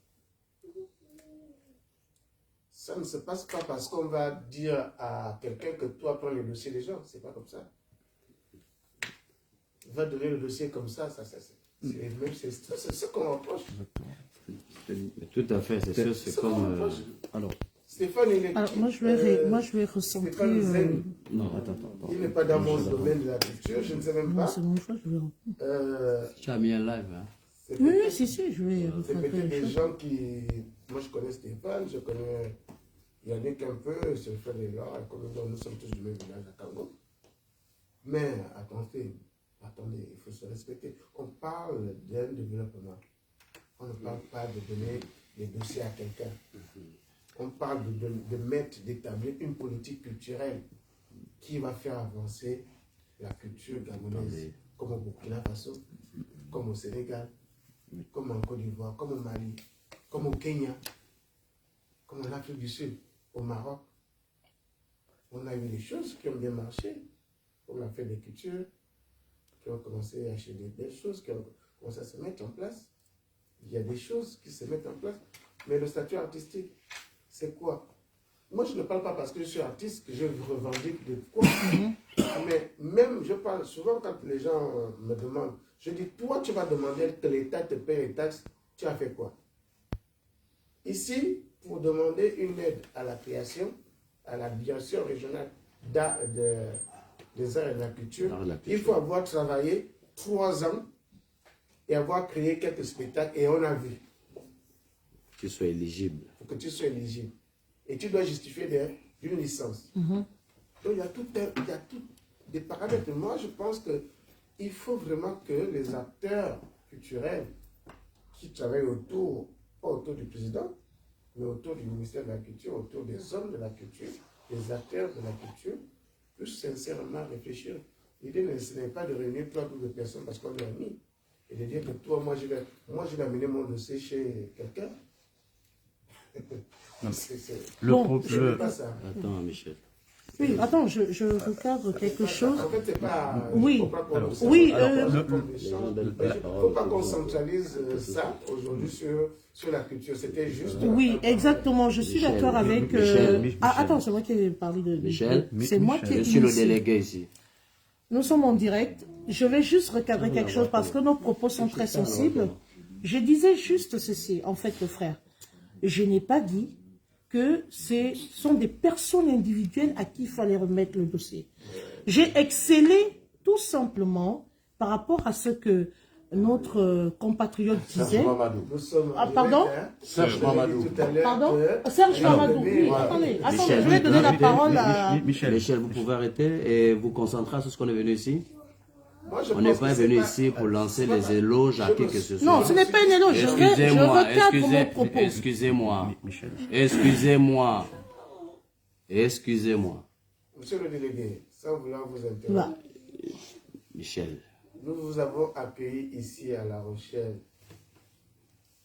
Ça ne se passe pas parce qu'on va dire à quelqu'un que toi prends le dossier des gens. C'est pas comme ça. Il va donner le dossier comme ça, c'est ce qu'on reproche. Tout à fait, c'est sûr, c'est comme... Alors, Stéphane, il est... Alors, moi, je vais recentrer... Stéphane Zen, Non, attends. il n'est pas dans mon domaine de la culture, je ne sais même pas. C'est mon choix, je vais... Tu as mis un live, hein? C'est Oui, peut-être- si, je vais c'est recentrer peut-être les des choses. gens qui... Moi, je connais Stéphane, je connais Yannick un peu, c'est le frère de Laure, et comme nous sommes tous du même village à Congo. Mais attendez, il faut se respecter. On parle d'un développement. On ne parle pas de donner des dossiers à quelqu'un. On parle d'établir une politique culturelle qui va faire avancer la culture gabonaise, comme au Burkina Faso, comme au Sénégal, comme en Côte d'Ivoire, comme au Mali, comme au Kenya, comme en Afrique du Sud, au Maroc. On a eu des choses qui ont bien marché, comme la fête des cultures, qui ont commencé à acheter des belles choses, qui ont commencé à se mettre en place. Il y a des choses qui se mettent en place, mais le statut artistique, c'est quoi? Moi, je ne parle pas parce que je suis artiste que je revendique de quoi. Mais même, je parle souvent quand les gens me demandent, je dis, toi, tu vas demander que l'État te paye les taxes tu as fait quoi? Ici, pour demander une aide à la création, à la direction régionale des arts et de la culture, il faut avoir travaillé 3 ans et avoir créé quelques spectacles, et on a vu. Que tu sois éligible. Pour que tu sois éligible. Et tu dois justifier d'une licence. Donc il y a tout des paramètres. Moi, je pense qu'il faut vraiment que les acteurs culturels qui travaillent autour, pas autour du président, mais autour du ministère de la Culture, autour des hommes de la culture, des acteurs de la culture, puissent sincèrement réfléchir. L'idée, ce n'est pas de réunir 3 groupes de personnes parce qu'on est amis, et de dire que toi, moi, je vais amener mon dossier chez quelqu'un. C'est pas ça. Attends, Michel. Oui, attends, je recadre quelque chose. En fait, c'est pas... Oui, il ne faut pas qu'on centralise ça aujourd'hui sur la culture. C'était juste... Oui, exactement. Je suis d'accord avec... attends, c'est moi qui ai parlé de... Michel, c'est moi qui ai je suis le initié. délégué ici. Nous sommes en direct. Je vais juste recadrer quelque chose parce que nos propos sont très sensibles. Je disais juste ceci, en fait, le frère. Je n'ai pas dit que ce sont des personnes individuelles à qui il fallait remettre le dossier. J'ai excellé tout simplement par rapport à ce que notre compatriote disait. Pardon? Serge Mamadou. Pardon? Serge Mamadou. Oui, attendez, je vais donner la parole à... Michel, vous pouvez arrêter et vous concentrer sur ce qu'on est venu ici. On n'est pas venu ici pour lancer les éloges à qui que ce soit. Non, ce n'est pas une éloge. Je recadre mon propos. Excusez-moi. Monsieur le délégué, sans vouloir vous interrompre, Michel. Nous vous avons accueilli ici à La Rochelle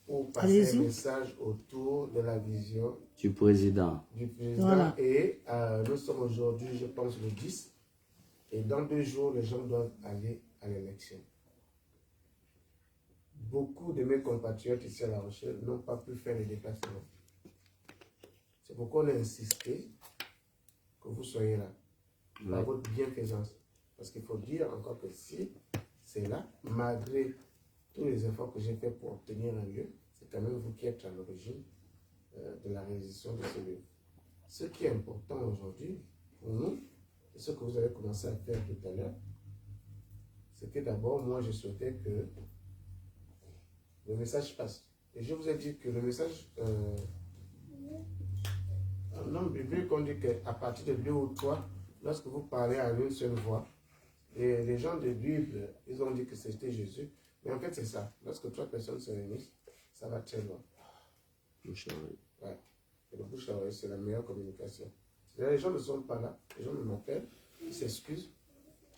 pour passer un message autour de la vision du président. Voilà. Et nous sommes aujourd'hui, je pense, le 10. Et dans 2 jours, les gens doivent aller à l'élection. Beaucoup de mes compatriotes ici à La Rochelle n'ont pas pu faire les déplacements. C'est pourquoi on a insisté que vous soyez là, par votre bienfaisance. Parce qu'il faut dire encore que si c'est là, malgré tous les efforts que j'ai fait pour obtenir un lieu, c'est quand même vous qui êtes à l'origine de la réalisation de ce lieu. Ce qui est important aujourd'hui pour nous, et ce que vous avez commencé à faire tout à l'heure, c'est que d'abord, moi, je souhaitais que le message passe. Et je vous ai dit que le message, en nombre biblique, on dit qu'à partir de 2 ou 3, lorsque vous parlez à une seule voix, et les gens de Bible, ils ont dit que c'était Jésus. Mais en fait, c'est ça. Lorsque 3 personnes se réunissent, ça va très loin. Bouche à oreille. Ouais. Et le bouche à oreille, c'est la meilleure communication. Les gens ne sont pas là, les gens me m'appellent, ils s'excusent.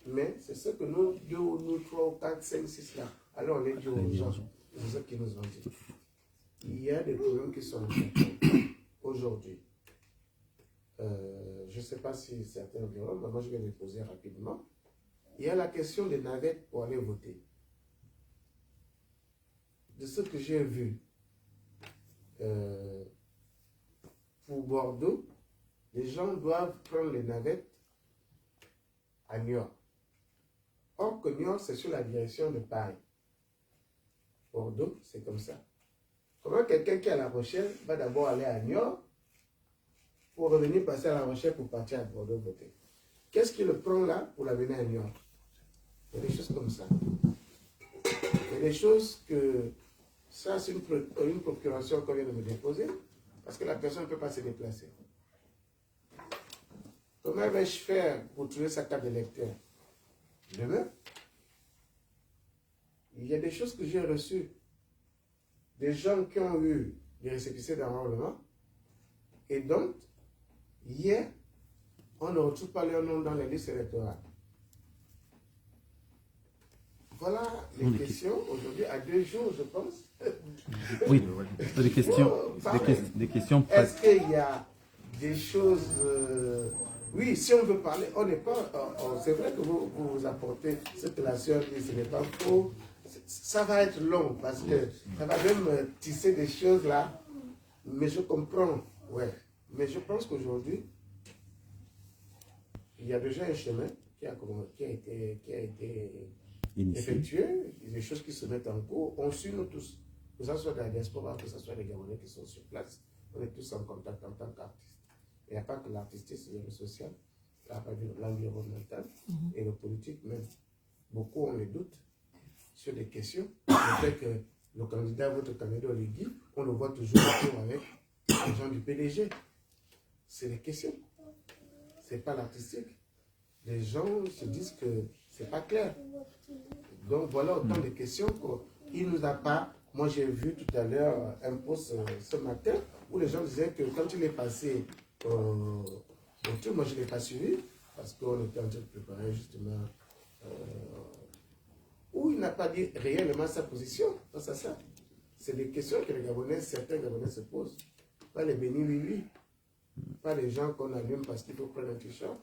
Mais c'est ce que nous, 2 ou nous, 3 ou 4, 5, 6 là, alors on est dit aux gens, c'est ce qu'ils nous ont dit. Il y a des problèmes qui sont aujourd'hui. Je ne sais pas si certains verront, mais moi je vais les poser rapidement. Il y a la question des navettes pour aller voter. De ce que j'ai vu, pour Bordeaux, les gens doivent prendre les navettes à Niort. Or que Niort, c'est sur la direction de Paris. Bordeaux, c'est comme ça. Comment quelqu'un qui est à La Rochelle va d'abord aller à Niort pour revenir passer à La Rochelle pour partir à Bordeaux voter? Qu'est-ce qui le prend là pour l'amener à Niort? Il y a des choses comme ça. Il y a des choses que... Ça, c'est une procuration qu'on vient de me déposer parce que la personne ne peut pas se déplacer. Comment vais-je faire pour trouver sa carte d'électeur? Demain, il y a des choses que j'ai reçues. Des gens qui ont eu des récépissés d'enrôlement. Et donc, hier, on ne retrouve pas leur nom dans les listes électorales. Voilà les questions aujourd'hui, à 2 jours, je pense. Oui, des questions Est-ce qu'il y a des choses... Oui, si on veut parler, on n'est pas... c'est vrai que vous apportez ce que la sœur dit, ce n'est pas faux. Ça va être long parce que ça va même tisser des choses là. Mais je comprends, ouais. Mais je pense qu'aujourd'hui, il y a déjà un chemin qui a été effectué. Il y a des choses qui se mettent en cours. On suit nous tous. que ce soit de la diaspora, que ce soit les Gabonais qui sont sur place, on est tous en contact en tant qu'artistes. Il n'y a pas que l'artistique, il y a le social, l'environnemental et le politique même. Beaucoup ont des doutes sur des questions. Le fait que le candidat, votre candidat Oligui, on le voit toujours autour avec les gens du PDG. C'est les questions. Ce n'est pas l'artistique. Les gens se disent que ce n'est pas clair. Donc voilà autant de questions qu'il ne nous a pas. Moi j'ai vu tout à l'heure un post ce matin où les gens disaient que quand il est passé au tour, moi je ne l'ai pas suivi parce qu'on était en train de préparer justement où il n'a pas dit réellement sa position face à ça. C'est des questions que les Gabonais, certains Gabonais se posent. Pas les bénis oui. Pas les gens qu'on allume parce qu'il faut prendre un t-shirt.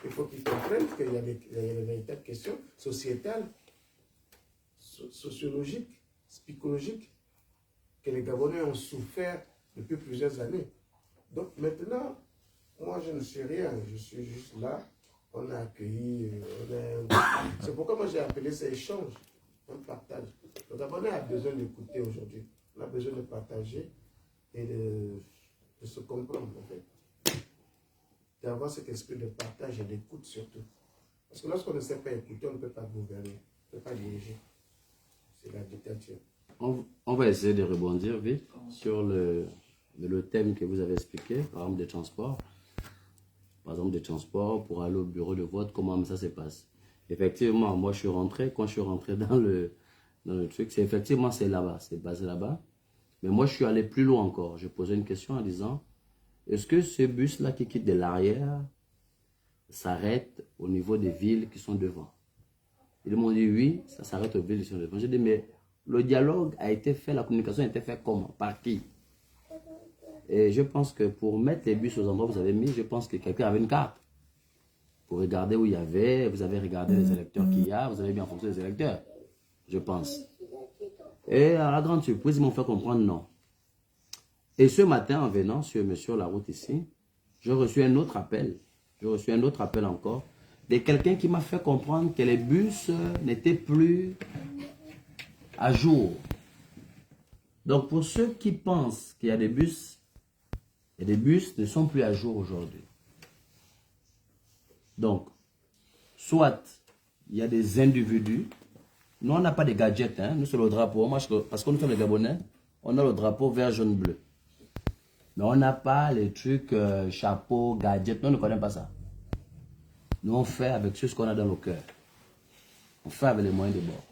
Il faut qu'ils comprennent qu'il y a des véritables questions sociétales, sociologiques, psychologiques, que les Gabonais ont souffert depuis plusieurs années. Donc maintenant, moi je ne suis rien, je suis juste là. On a accueilli, c'est pourquoi moi j'ai appelé ça échange, un partage. Le Gabonais a besoin d'écouter aujourd'hui. On a besoin de partager et de se comprendre en fait. D'avoir cet esprit de partage et d'écoute surtout. Parce que lorsqu'on ne sait pas écouter, on ne peut pas gouverner, on ne peut pas diriger. C'est la dictature. On va essayer de rebondir vite sur le thème que vous avez expliqué, par exemple des transports. Par exemple des transports pour aller au bureau de vote, comment ça se passe. Effectivement, moi je suis rentré, quand je suis rentré dans le truc, c'est effectivement c'est là-bas, c'est basé là-bas. Mais moi je suis allé plus loin encore. Je posais une question en disant, est-ce que ce bus-là qui quitte de l'arrière s'arrête au niveau des villes qui sont devant? Ils m'ont dit oui, ça s'arrête aux villes qui sont devant. J'ai dit, mais le dialogue a été fait, la communication a été faite comment? Par qui? Et je pense que pour mettre les bus aux endroits où vous avez mis, je pense que quelqu'un avait une carte. Pour regarder où il y avait, vous avez regardé les électeurs qu'il y a, vous avez bien fonctionné les électeurs, je pense. Et à la grande surprise, ils m'ont fait comprendre non. Et ce matin, en venant sur la route ici, j'ai reçu un autre appel. J'ai reçu un autre appel encore de quelqu'un qui m'a fait comprendre que les bus n'étaient plus à jour. Donc pour ceux qui pensent qu'il y a des bus, et les bus ne sont plus à jour aujourd'hui. Donc, soit il y a des individus, nous on n'a pas de gadgets, hein, nous c'est le drapeau, parce que nous sommes les Gabonais, on a le drapeau vert, jaune, bleu. Mais on n'a pas les trucs, chapeau, gadgets, nous on ne connaît pas ça. Nous on fait avec ce qu'on a dans nos cœurs. On fait avec les moyens de bord.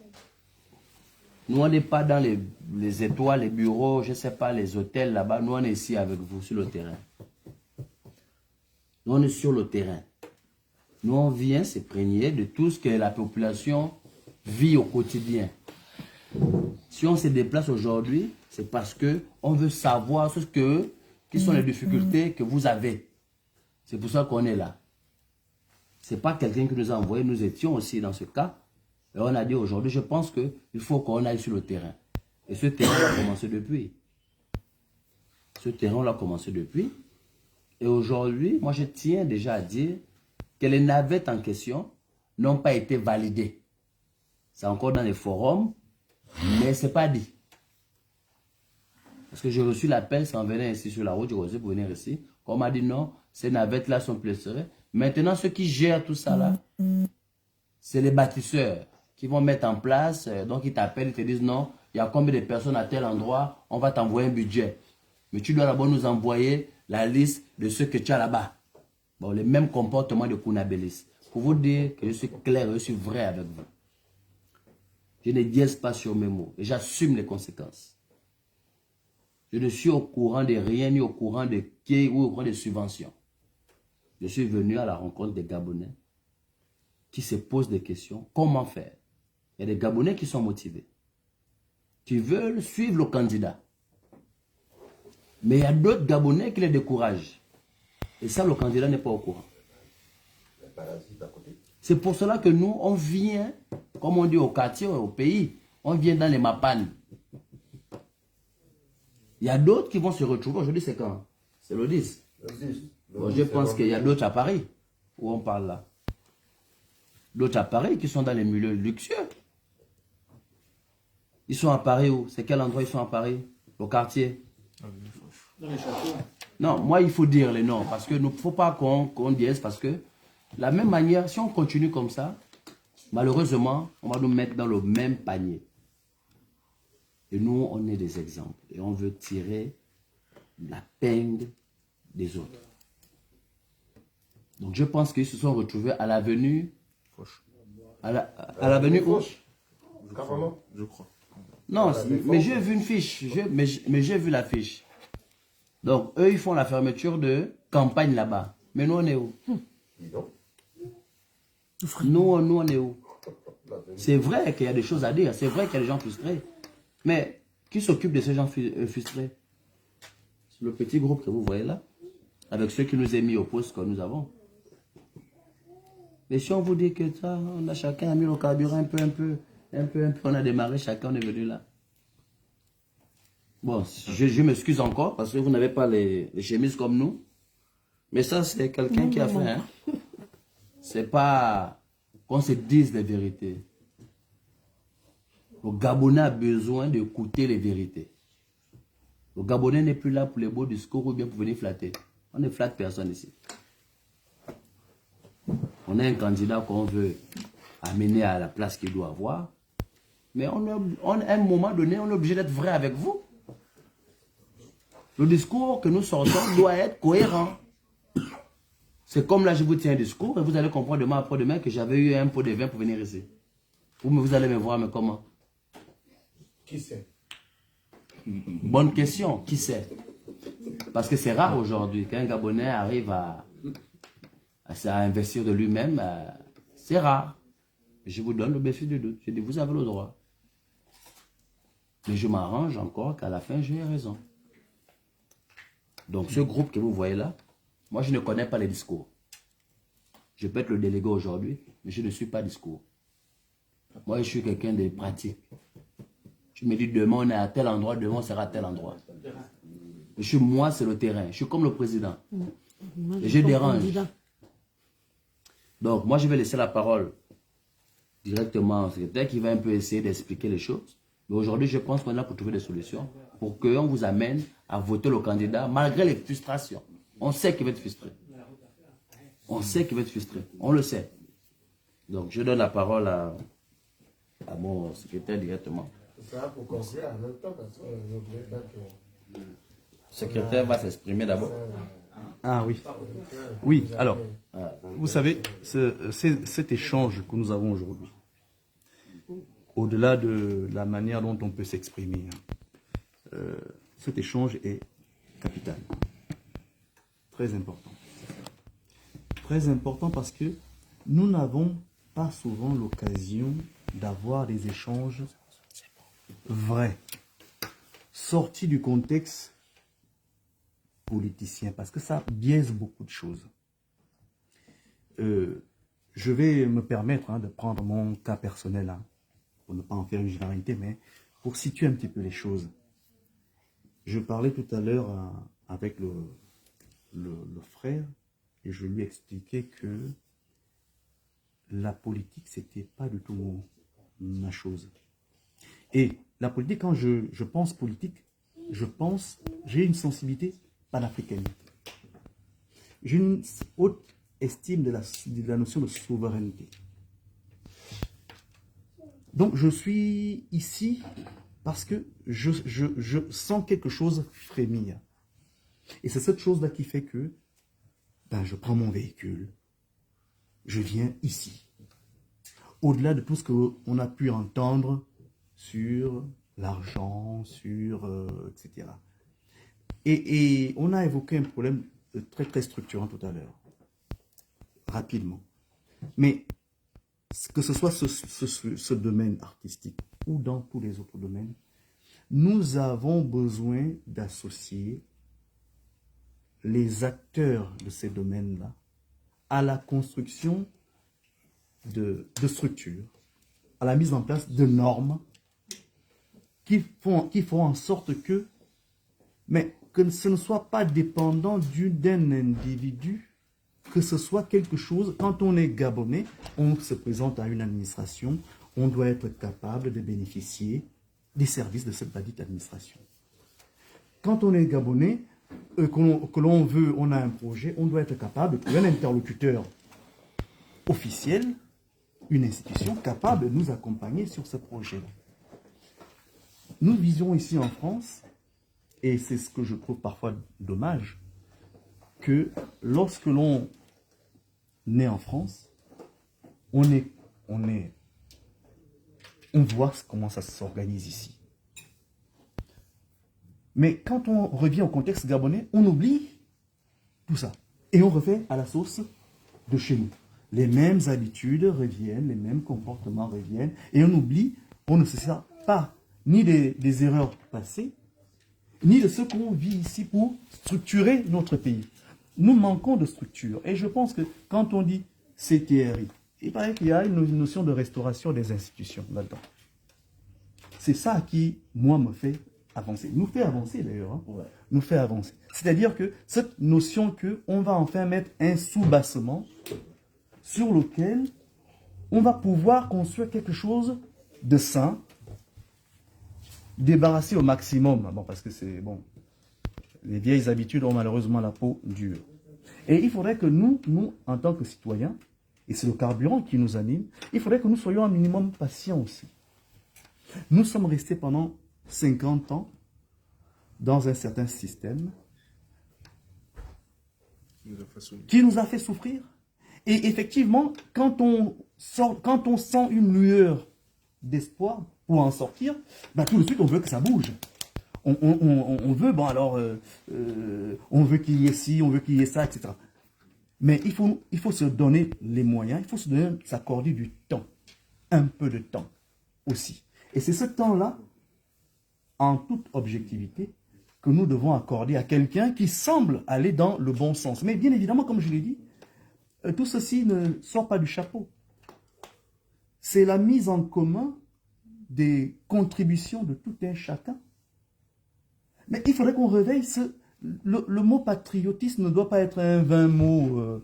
Nous on n'est pas dans les étoiles, les bureaux, je ne sais pas, les hôtels là-bas. Nous on est ici avec vous sur le terrain. Nous on est sur le terrain. Nous on vient s'imprégner de tout ce que la population vit au quotidien. Si on se déplace aujourd'hui, c'est parce qu'on veut savoir quelles sont les difficultés que vous avez. C'est pour ça qu'on est là. Ce n'est pas quelqu'un qui nous a envoyé, nous étions aussi dans ce cas. Et on a dit aujourd'hui, je pense qu'il faut qu'on aille sur le terrain. Et ce terrain, on l'a commencé depuis. Ce terrain, on l'a commencé depuis. Et aujourd'hui, moi je tiens déjà à dire que les navettes en question n'ont pas été validées. C'est encore dans les forums, mais ce n'est pas dit. Parce que j'ai reçu l'appel, ça en venait ici sur la route, j'ai reçu pour venir ici. On m'a dit non, ces navettes-là sont pleutrées. Maintenant, ceux qui gèrent tout ça là, c'est les bâtisseurs qui vont mettre en place. Donc, ils t'appellent, ils te disent non, il y a combien de personnes à tel endroit, on va t'envoyer un budget. Mais tu dois d'abord nous envoyer la liste de ceux que tu as là-bas. Bon, le même comportement de Kounabélis. Pour vous dire que je suis clair, je suis vrai avec vous. Je ne dièse pas sur mes mots et j'assume les conséquences. Je ne suis au courant de rien, ni au courant de qui ou au courant des subventions. Je suis venu à la rencontre des Gabonais qui se posent des questions. Comment faire? Il y a des Gabonais qui sont motivés, qui veulent suivre le candidat. Mais il y a d'autres Gabonais qui les découragent. Et ça, le candidat n'est pas au courant. C'est pour cela que nous, on vient, comme on dit au quartier, au pays, on vient dans les mapanes. Il y a d'autres qui vont se retrouver. Aujourd'hui, c'est quand? C'est le 10. Bon, je pense qu'il y a d'autres à Paris, où on parle là. D'autres à Paris qui sont dans les milieux luxueux. Ils sont à Paris où? C'est quel endroit ils sont à Paris? Au quartier? Non, moi il faut dire les noms parce que ne faut pas qu'on dise parce que la même manière, si on continue comme ça, malheureusement, on va nous mettre dans le même panier. Et nous, on est des exemples et on veut tirer la peine des autres. Donc je pense qu'ils se sont retrouvés à l'avenue. À l'avenue où? Carrément. Je crois. Non, mais j'ai vu une fiche. Mais j'ai vu la fiche. Donc, eux, ils font la fermeture de campagne là-bas. Mais nous, on est où? Nous, on est où? C'est vrai qu'il y a des choses à dire. C'est vrai qu'il y a des gens frustrés. Mais qui s'occupe de ces gens frustrés? C'est le petit groupe que vous voyez là. Avec ceux qui nous ont mis au poste que nous avons. Mais si on vous dit que ça, on a chacun mis le carburant un peu, on a démarré, chacun est venu là. Bon, je m'excuse encore parce que vous n'avez pas les chemises comme nous. Mais ça, c'est quelqu'un qui a fait. Hein? C'est pas qu'on se dise les vérités. Le Gabonais a besoin d'écouter les vérités. Le Gabonais n'est plus là pour les beaux discours ou bien pour venir flatter. On ne flatte personne ici. On a un candidat qu'on veut amener à la place qu'il doit avoir. Mais à un moment donné, on est obligé d'être vrai avec vous. Le discours que nous sortons doit être cohérent. C'est comme là, je vous tiens un discours et vous allez comprendre demain après-demain que j'avais eu un pot de vin pour venir ici. Vous allez me voir, mais comment? Qui sait? Bonne question, qui sait? Parce que c'est rare aujourd'hui qu'un Gabonais arrive à investir de lui-même. C'est rare. Je vous donne le bénéfice du doute. Je dis, vous avez le droit. Mais je m'arrange encore qu'à la fin, j'ai raison. Donc, ce groupe que vous voyez là, moi, je ne connais pas les discours. Je peux être le délégué aujourd'hui, mais je ne suis pas discours. Moi, je suis quelqu'un de pratique. Je me dis, demain, on est à tel endroit, demain, on sera à tel endroit. Moi, c'est le terrain. Je suis comme le président. Et je dérange. Donc, moi, je vais laisser la parole directement au secrétaire qui va un peu essayer d'expliquer les choses. Mais aujourd'hui, je pense qu'on est là pour trouver des solutions pour qu'on vous amène à voter le candidat malgré les frustrations. On sait qu'il va être frustré. On sait qu'il va être frustré. On le sait. Donc, je donne la parole à mon secrétaire directement. Ça va pour conclure en même temps parce que n'oubliez pas que... Le secrétaire va s'exprimer d'abord. Ah oui. Oui, alors, vous savez, cet échange que nous avons aujourd'hui, au-delà de la manière dont on peut s'exprimer, cet échange est capital. Très important. Très important parce que nous n'avons pas souvent l'occasion d'avoir des échanges vrais, sortis du contexte politicien, parce que ça biaise beaucoup de choses. Je vais me permettre de prendre mon cas personnel, pour ne pas en faire une généralité, mais pour situer un petit peu les choses. Je parlais tout à l'heure avec le frère, et je lui expliquais que la politique, c'était pas du tout ma chose. Et la politique, quand je pense politique, j'ai une sensibilité panafricaine. J'ai une haute estime de la notion de souveraineté. Donc je suis ici parce que je sens quelque chose frémir. Et c'est cette chose-là qui fait que je prends mon véhicule, je viens ici. Au-delà de tout ce qu'on a pu entendre sur l'argent, etc. Et on a évoqué un problème très très structurant tout à l'heure, rapidement. Mais que ce soit ce domaine artistique ou dans tous les autres domaines, nous avons besoin d'associer les acteurs de ces domaines-là à la construction de structures, à la mise en place de normes qui font en sorte que ce ne soit pas dépendant d'un individu, que ce soit quelque chose, quand on est Gabonais, on se présente à une administration, on doit être capable de bénéficier des services de cette dite administration. Quand on est Gabonais, que l'on veut, on a un projet, on doit être capable de trouver un interlocuteur officiel, une institution capable de nous accompagner sur ce projet-là. Nous visons ici en France, et c'est ce que je trouve parfois dommage, que lorsque l'on naît en France, on voit comment ça s'organise ici. Mais quand on revient au contexte gabonais, on oublie tout ça. Et on refait à la sauce de chez nous. Les mêmes habitudes reviennent, les mêmes comportements reviennent, et on oublie, on ne se sert pas ni des erreurs passées, ni de ce qu'on vit ici pour structurer notre pays. Nous manquons de structure. Et je pense que quand on dit CTRI, il paraît qu'il y a une notion de restauration des institutions là-dedans. C'est ça qui, moi, me fait avancer. Nous fait avancer d'ailleurs. Hein. Ouais. Nous fait avancer. C'est-à-dire que cette notion qu'on va enfin mettre un sous-bassement sur lequel on va pouvoir construire quelque chose de sain, débarrasser au maximum. Bon, parce que c'est bon. Les vieilles habitudes ont malheureusement la peau dure. Et il faudrait que nous, en tant que citoyens, et c'est le carburant qui nous anime, il faudrait que nous soyons un minimum patients aussi. Nous sommes restés pendant 50 ans dans un certain système qui nous a fait souffrir. Et effectivement, quand on sent une lueur d'espoir pour en sortir, ben tout de suite on veut que ça bouge. On veut, bon alors, on veut qu'il y ait ci, on veut qu'il y ait ça, etc. Mais il faut se donner les moyens, il faut s'accorder du temps, un peu de temps aussi. Et c'est ce temps-là, en toute objectivité, que nous devons accorder à quelqu'un qui semble aller dans le bon sens. Mais bien évidemment, comme je l'ai dit, tout ceci ne sort pas du chapeau. C'est la mise en commun des contributions de tout un chacun. Mais il faudrait qu'on réveille le mot patriotisme ne doit pas être un vain mot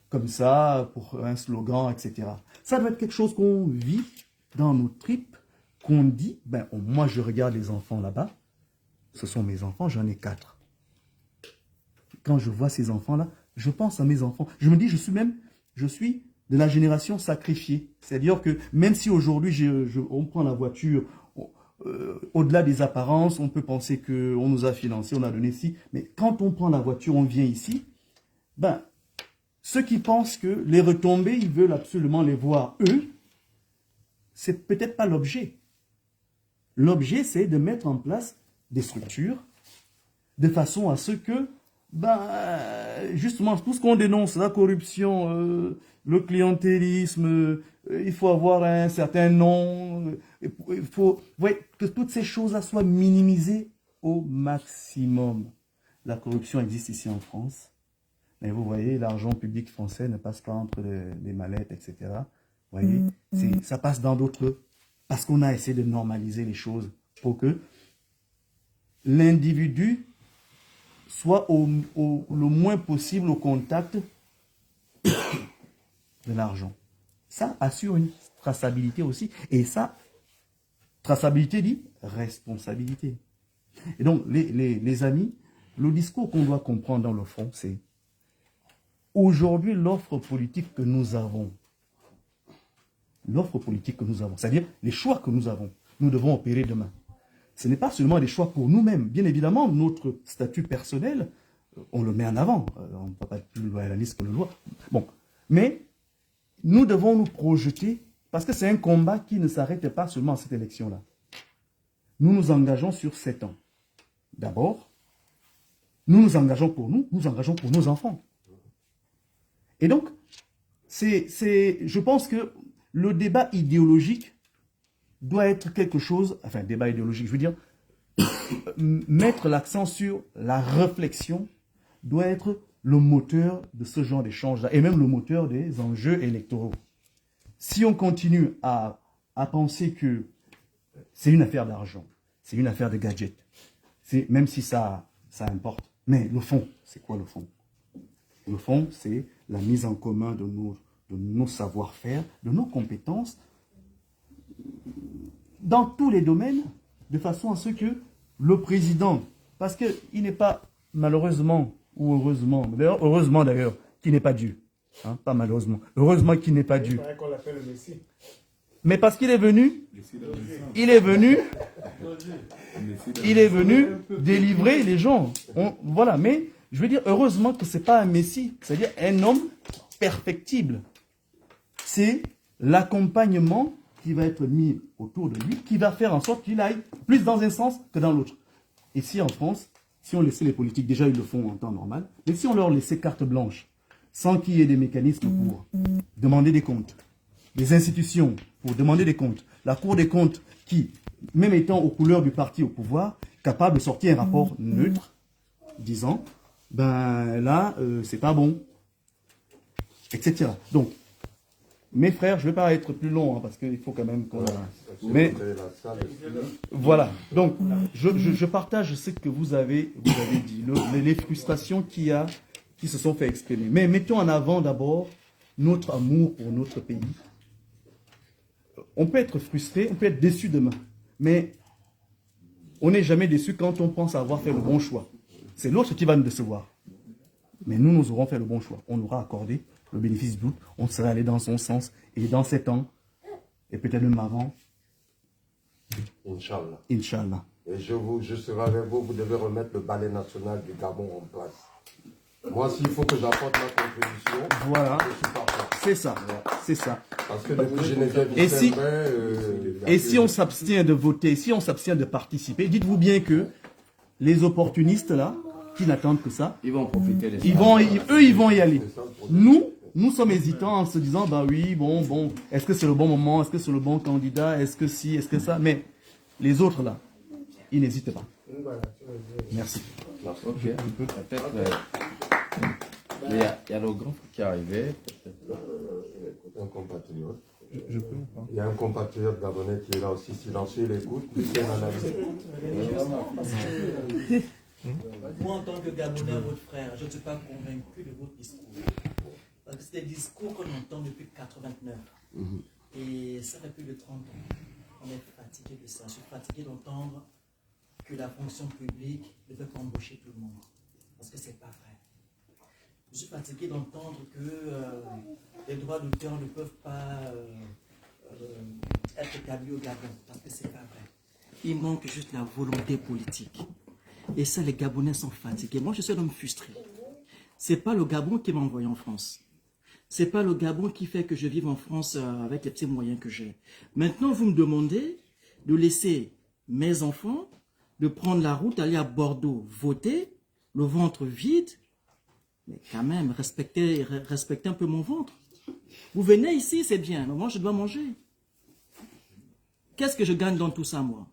comme ça, pour un slogan, etc. Ça doit être quelque chose qu'on vit dans nos tripes, qu'on dit, ben, moi je regarde les enfants là-bas, ce sont mes enfants, j'en ai 4. Quand je vois ces enfants-là, je pense à mes enfants. Je me dis, je suis de la génération sacrifiée. C'est-à-dire que même si aujourd'hui on prend la voiture, au-delà des apparences, on peut penser qu'on nous a financé, on a donné ci, mais quand on prend la voiture, on vient ici, ben, ceux qui pensent que les retombées, ils veulent absolument les voir eux, c'est peut-être pas l'objet. L'objet, c'est de mettre en place des structures de façon à ce que, ben, justement, tout ce qu'on dénonce, la corruption, le clientélisme, il faut avoir un certain nom, il faut que toutes ces choses-là soient minimisées au maximum. La corruption existe ici en France, mais vous voyez, l'argent public français ne passe pas entre les mallettes, etc. Vous voyez, ça passe dans d'autres, parce qu'on a essayé de normaliser les choses pour que l'individu soit le moins possible au contact de l'argent. Ça assure une traçabilité aussi. Et ça, traçabilité dit responsabilité. Et donc, les amis, le discours qu'on doit comprendre dans le fond, c'est aujourd'hui l'offre politique que nous avons, c'est-à-dire les choix que nous avons, nous devons opérer demain. Ce n'est pas seulement des choix pour nous-mêmes. Bien évidemment, notre statut personnel, on le met en avant. On ne peut pas être plus loyaliste que le loi. Bon, mais nous devons nous projeter, parce que c'est un combat qui ne s'arrête pas seulement à cette élection-là. Nous nous engageons sur 7 ans. D'abord, nous nous engageons pour nous engageons pour nos enfants. Et donc, je pense que le débat idéologique doit être quelque chose, enfin, débat idéologique, je veux dire, mettre l'accent sur la réflexion doit être le moteur de ce genre d'échange-là, et même le moteur des enjeux électoraux. Si on continue à penser que c'est une affaire d'argent, c'est une affaire de gadget, même si ça importe, mais le fond, c'est quoi le fond? Le fond, c'est la mise en commun de nos savoir-faire, de nos compétences, dans tous les domaines, de façon à ce que le président, parce qu'il n'est pas malheureusement ou heureusement, d'ailleurs heureusement d'ailleurs, qu'il n'est pas Dieu, hein, pas malheureusement, heureusement qu'il n'est pas Dieu. qu'on l'appelle le Messie. Mais parce qu'il est venu, il est venu délivrer les gens. Voilà, mais je veux dire, heureusement que ce n'est pas un Messie, c'est-à-dire un homme perfectible. C'est l'accompagnement qui va être mis autour de lui, qui va faire en sorte qu'il aille plus dans un sens que dans l'autre. Ici en France, si on laissait les politiques, déjà ils le font en temps normal, mais si on leur laissait carte blanche, sans qu'il y ait des mécanismes pour demander des comptes, des institutions pour demander des comptes, la Cour des comptes qui, même étant aux couleurs du parti au pouvoir, capable de sortir un rapport neutre, disant, ben là, c'est pas bon, etc. Donc, mes frères, je ne vais pas être plus long, hein, parce qu'il faut quand même qu'on... Mais, voilà, donc, je partage ce que vous avez dit, les frustrations qui se sont fait exprimer. Mais mettons en avant d'abord notre amour pour notre pays. On peut être frustré, on peut être déçu demain, mais on n'est jamais déçu quand on pense avoir fait le bon choix. C'est l'autre qui va nous décevoir. Mais nous aurons fait le bon choix. On aura accordé le bénéfice du doute, on serait allé dans son sens, et dans 7 ans, et peut-être même avant. Inch'Allah. Inch'Allah. Et je serai avec vous, vous devez remettre le ballet national du Gabon en place. Moi, s'il faut que j'apporte ma contribution, voilà. Je suis partant. C'est ça, c'est ça. Parce que depuis Geneviève et si on s'abstient de voter, si on s'abstient de participer, dites-vous bien que les opportunistes là, qui n'attendent que ça, Ils vont profiter de ça. Ils vont y aller. Nous sommes hésitants en se disant, bah oui, bon, est-ce que c'est le bon moment, est-ce que c'est le bon candidat, est-ce que si, est-ce que ça, mais les autres là, ils n'hésitent pas. Merci. Ok. Peut-être. Il y a le grand frère qui est arrivé. Un compatriote. Je peux ou pas? Il y a un compatriote gabonais qui est là aussi silencieux, il écoute, il fait l'analyse. Moi, en tant que Gabonais, votre frère, je ne suis pas convaincu de votre discours. Parce que c'est des discours qu'on entend depuis 89. Et ça fait plus de 30 ans. On est fatigué de ça. Je suis fatigué d'entendre que la fonction publique ne peut pas embaucher tout le monde. Parce que ce n'est pas vrai. Je suis fatigué d'entendre que les droits d'auteur ne peuvent pas être établis au Gabon. Parce que ce n'est pas vrai. Il manque juste la volonté politique. Et ça, les Gabonais sont fatigués. Moi, je suis un homme frustré. Ce n'est pas le Gabon qui m'a envoyé en France. Ce n'est pas le Gabon qui fait que je vive en France avec les petits moyens que j'ai. Maintenant, vous me demandez de laisser mes enfants, de prendre la route, aller à Bordeaux, voter, le ventre vide. Mais quand même, respectez un peu mon ventre. Vous venez ici, c'est bien. Mais moi, je dois manger. Qu'est-ce que je gagne dans tout ça, moi?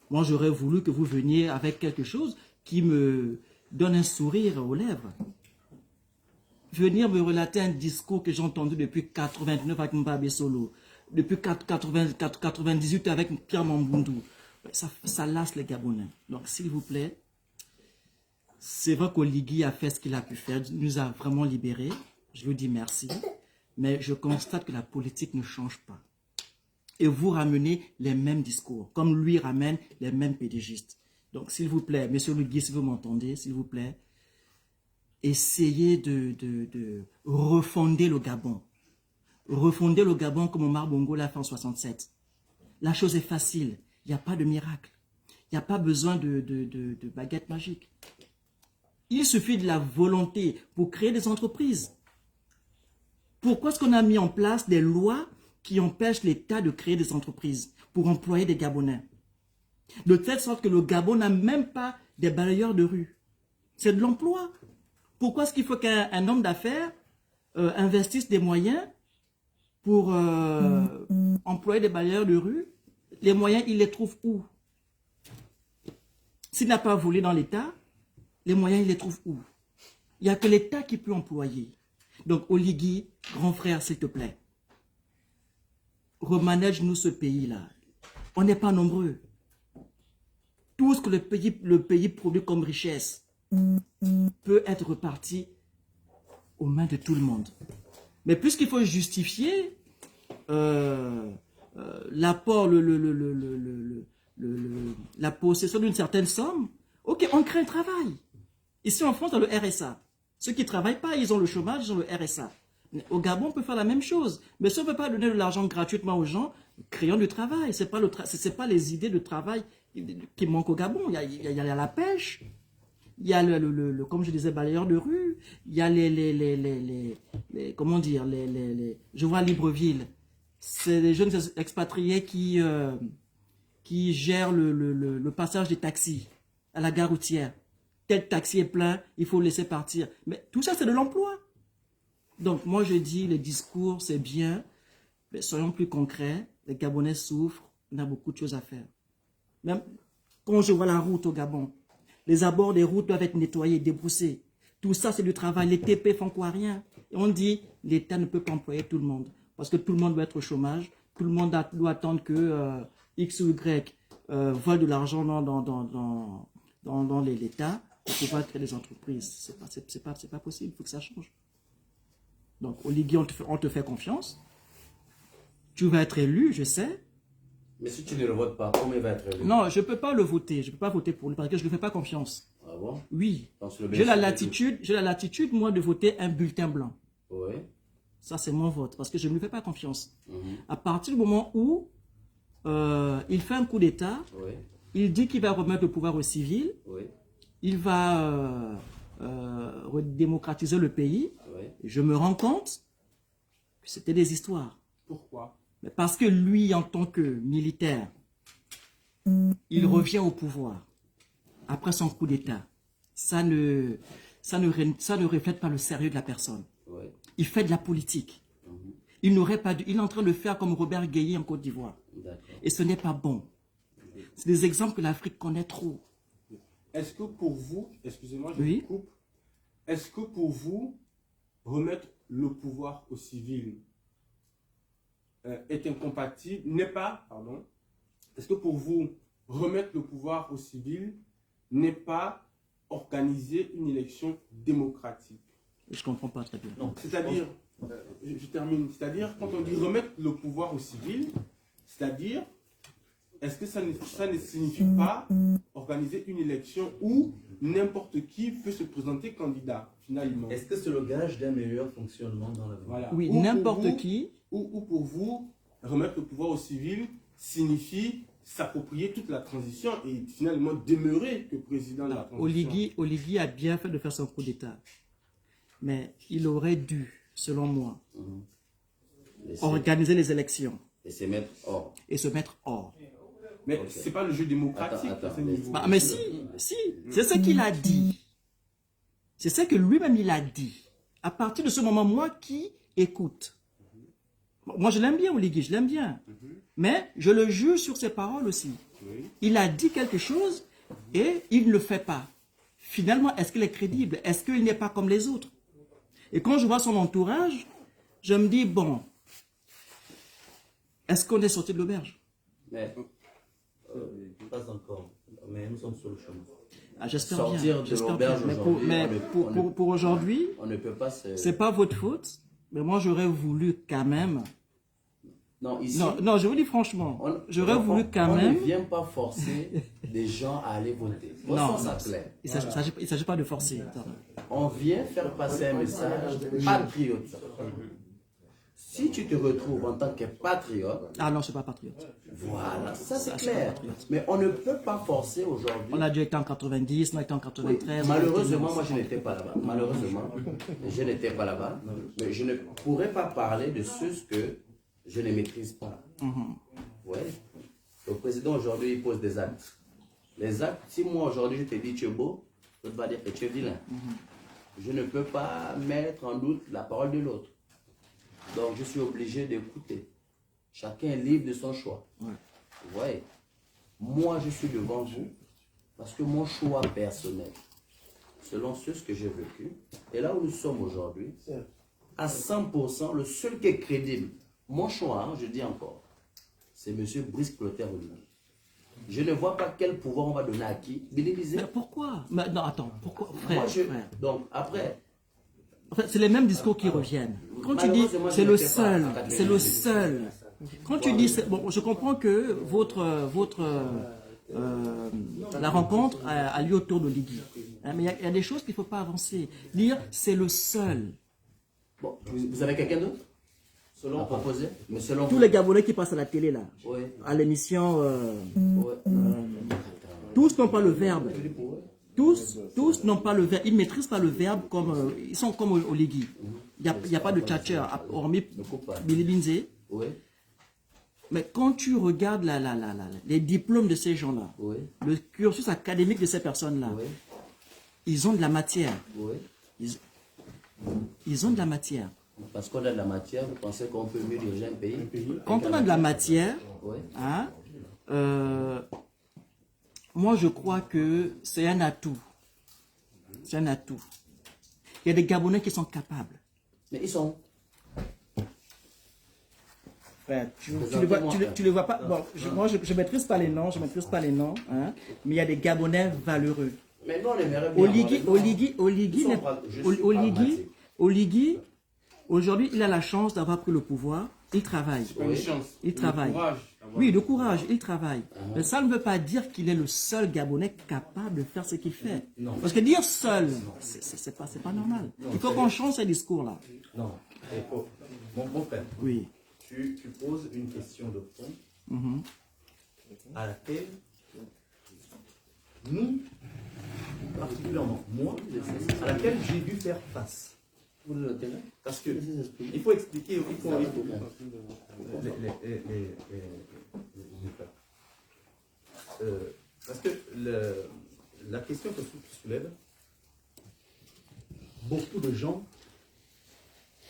Moi, j'aurais voulu que vous veniez avec quelque chose qui me donne un sourire aux lèvres. Venir me relater un discours que j'ai entendu depuis 89 avec Mbabe Solo, depuis 98 avec Pierre Mambundu. Ça lasse les Gabonais. Donc, s'il vous plaît, c'est vrai qu'Oligui a fait ce qu'il a pu faire, il nous a vraiment libérés. Je lui dis merci. Mais je constate que la politique ne change pas. Et vous ramenez les mêmes discours, comme lui ramène les mêmes pédégistes. Donc, s'il vous plaît, monsieur Oligui, si vous m'entendez, s'il vous plaît, essayez de refonder le Gabon. Refonder le Gabon comme Omar Bongo l'a fait en 67. La chose est facile, il n'y a pas de miracle. Il n'y a pas besoin de baguette magique. Il suffit de la volonté pour créer des entreprises. Pourquoi est-ce qu'on a mis en place des lois qui empêchent l'État de créer des entreprises pour employer des Gabonais? De telle sorte que le Gabon n'a même pas des balayeurs de rue. C'est de l'emploi. Pourquoi est-ce qu'il faut qu'un homme d'affaires investisse des moyens pour employer des balayeurs de rue? Les moyens, il les trouve où? S'il n'a pas volé dans l'État, les moyens, il les trouve où? Il n'y a que l'État qui peut employer. Donc, Oligui, grand frère, s'il te plaît, remanage-nous ce pays-là. On n'est pas nombreux. Tout ce que le pays produit comme richesse peut être reparti aux mains de tout le monde. Mais puisqu'il faut justifier l'apport, la possession d'une certaine somme, ok, on crée un travail. Ici en France, dans le RSA, ceux qui ne travaillent pas, ils ont le chômage, ils ont le RSA. Au Gabon, on peut faire la même chose. Mais si on ne peut pas donner de l'argent gratuitement aux gens, créons du travail. Ce n'est pas les idées de travail qui manquent au Gabon. Il y a la pêche, il y a comme je disais, balayeur de rue, il y a comment dire, je vois à Libreville, c'est les jeunes expatriés qui gèrent le passage des taxis à la gare routière. Tel taxi est plein, il faut le laisser partir. Mais tout ça, c'est de l'emploi. Donc, moi, je dis, les discours, c'est bien, mais soyons plus concrets. Les Gabonais souffrent, on a beaucoup de choses à faire. Même quand je vois la route au Gabon, les abords des routes doivent être nettoyés, débroussés. Tout ça, c'est du travail. Les TP font quoi? Rien. Et on dit, l'État ne peut pas employer tout le monde. Parce que tout le monde doit être au chômage. Tout le monde doit attendre que X ou Y vole de l'argent dans l'État pour pouvoir créer des entreprises. C'est pas possible. Il faut que ça change. Donc, Oligui, on te fait confiance. Tu vas être élu, je sais. Mais si tu ne le votes pas, comment il va être élu? Non, je ne peux pas le voter. Je ne peux pas voter pour lui parce que je ne lui fais pas confiance. Ah bon? Oui. J'ai la latitude, moi, de voter un bulletin blanc. Oui. Ça, c'est mon vote parce que je ne lui fais pas confiance. À partir du moment où il fait un coup d'État, oui, il dit qu'il va remettre le pouvoir aux civils, oui, il va redémocratiser le pays. oui. Et je me rends compte que c'était des histoires. Pourquoi? Mais parce que lui, en tant que militaire, il revient au pouvoir après son coup d'État. Ça ne reflète pas le sérieux de la personne. Oui. Il fait de la politique. Il n'aurait pas dû. Il est en train de faire comme Robert Gueye en Côte d'Ivoire. Et ce n'est pas bon. C'est des exemples que l'Afrique connaît trop. Est-ce que pour vous, excusez-moi, je Oui. vous coupe, est-ce que pour vous, remettre le pouvoir aux civils est incompatible, est-ce que pour vous, remettre le pouvoir aux civils n'est pas organiser une élection démocratique? Je ne comprends pas très bien. Non, c'est-à-dire, je termine, c'est-à-dire, quand on dit remettre le pouvoir aux civils, c'est-à-dire, est-ce que ça ne signifie pas organiser une élection où n'importe qui peut se présenter candidat, finalement? Est-ce que c'est le gage d'un meilleur fonctionnement dans la vie? Voilà. Oui, n'importe qui. Ou pour vous, remettre le pouvoir aux civils signifie s'approprier toute la transition et finalement demeurer que président de la transition. Oligui a bien fait de faire son coup d'État. Mais il aurait dû, selon moi, organiser les élections. Et se mettre hors. Et se mettre hors. Mais ce n'est pas le jeu démocratique à ce niveau. Mais si, c'est ce qu'il a dit. C'est ce que lui-même il a dit. À partir de ce moment, moi qui écoute, moi je l'aime bien Oligui, je l'aime bien. Mais je le juge sur ses paroles aussi. Il a dit quelque chose et il ne le fait pas. Finalement, est-ce qu'il est crédible? Est-ce qu'il n'est pas comme les autres? Et quand je vois son entourage, je me dis, bon, est-ce qu'on est sorti de l'auberge? Mais, pas encore. Mais nous sommes sur le chemin. Ah, j'espère bien. Sortir de l'auberge aujourd'hui. Mais pour aujourd'hui, on ne peut pas. C'est pas votre faute. Mais moi, j'aurais voulu quand même. Non, ici. Non, je vous dis franchement. J'aurais voulu quand même. On ne vient pas forcer des gens à aller voter. Non, ça plaît. Il ne s'agit pas de forcer. On vient faire passer un message patriote. Si tu te retrouves en tant que patriote... Ah non, je ne suis pas patriote. Voilà, ça c'est clair. Mais on ne peut pas forcer aujourd'hui. On a déjà été en 90, on a été en 93. Oui, malheureusement, moi je n'étais pas là-bas. Malheureusement, je n'étais pas là-bas. Mais je ne pourrais pas parler de ce que je ne maîtrise pas. Ouais. Le président aujourd'hui, il pose des actes. Les actes, si moi aujourd'hui je te dis tu es beau, je ne peux pas dire que tu es vilain. Je ne peux pas mettre en doute la parole de l'autre. Donc je suis obligé d'écouter. Chacun est libre de son choix. Vous voyez, moi je suis devant vous parce que mon choix personnel, selon ce que j'ai vécu, et là où nous sommes aujourd'hui, à 100%, le seul qui est crédible, mon choix, je dis encore, c'est M. Brice Clotaire Oligui. Je ne vois pas quel pouvoir on va donner à qui. Mais pourquoi? Mais non, attends, pourquoi, frère, frère. Donc après... En fait, c'est les mêmes discours qui reviennent. Quand tu dis c'est le seul, c'est le seul. Quand tu dis, bon, je comprends que votre la rencontre a lieu autour de l'Igui. Hein, mais il y a des choses qu'il ne faut pas avancer. Dire c'est le seul. Bon, vous avez quelqu'un d'autre selon proposé, mais selon Tous les Gabonais qui passent à la télé là, à l'émission, tous n'ont pas le verbe. Tous n'ont pas le verbe. Ils ne maîtrisent pas le verbe comme ils sont comme au Ligui. Il n'y a pas de tchatcher, hormis Billy Binze. Mais quand tu regardes les diplômes de ces gens-là, le cursus académique de ces personnes-là, ils ont de la matière. Ils ont de la matière. Parce qu'on a de la matière, vous pensez qu'on peut mieux diriger un pays? Quand on a de la matière, hein, moi je crois que c'est un atout. C'est un atout. Il y a des Gabonais qui sont capables. Mais ils sont... Frère, tu les vois pas. Bon, moi je maîtrise pas les noms, hein, mais il y a des Gabonais valeureux. Mais nous on aimerait bien. Au Ligui, aujourd'hui, il a la chance d'avoir pris le pouvoir. Il travaille. Il travaille. Oui, le courage, il travaille. Mais ça ne veut pas dire qu'il est le seul Gabonais capable de faire ce qu'il fait. Parce que dire seul, c'est pas normal. Il faut qu'on change ces discours-là. Non, mon frère. Oui. Tu poses une question de fond à laquelle nous, particulièrement moi, à laquelle j'ai dû faire face. Parce que il faut expliquer, parce que la question que tu soulèves, beaucoup de gens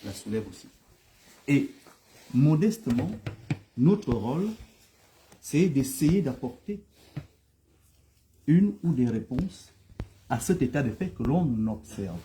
la soulèvent aussi. Et modestement, notre rôle, c'est d'essayer d'apporter une ou des réponses à cet état de fait que l'on observe.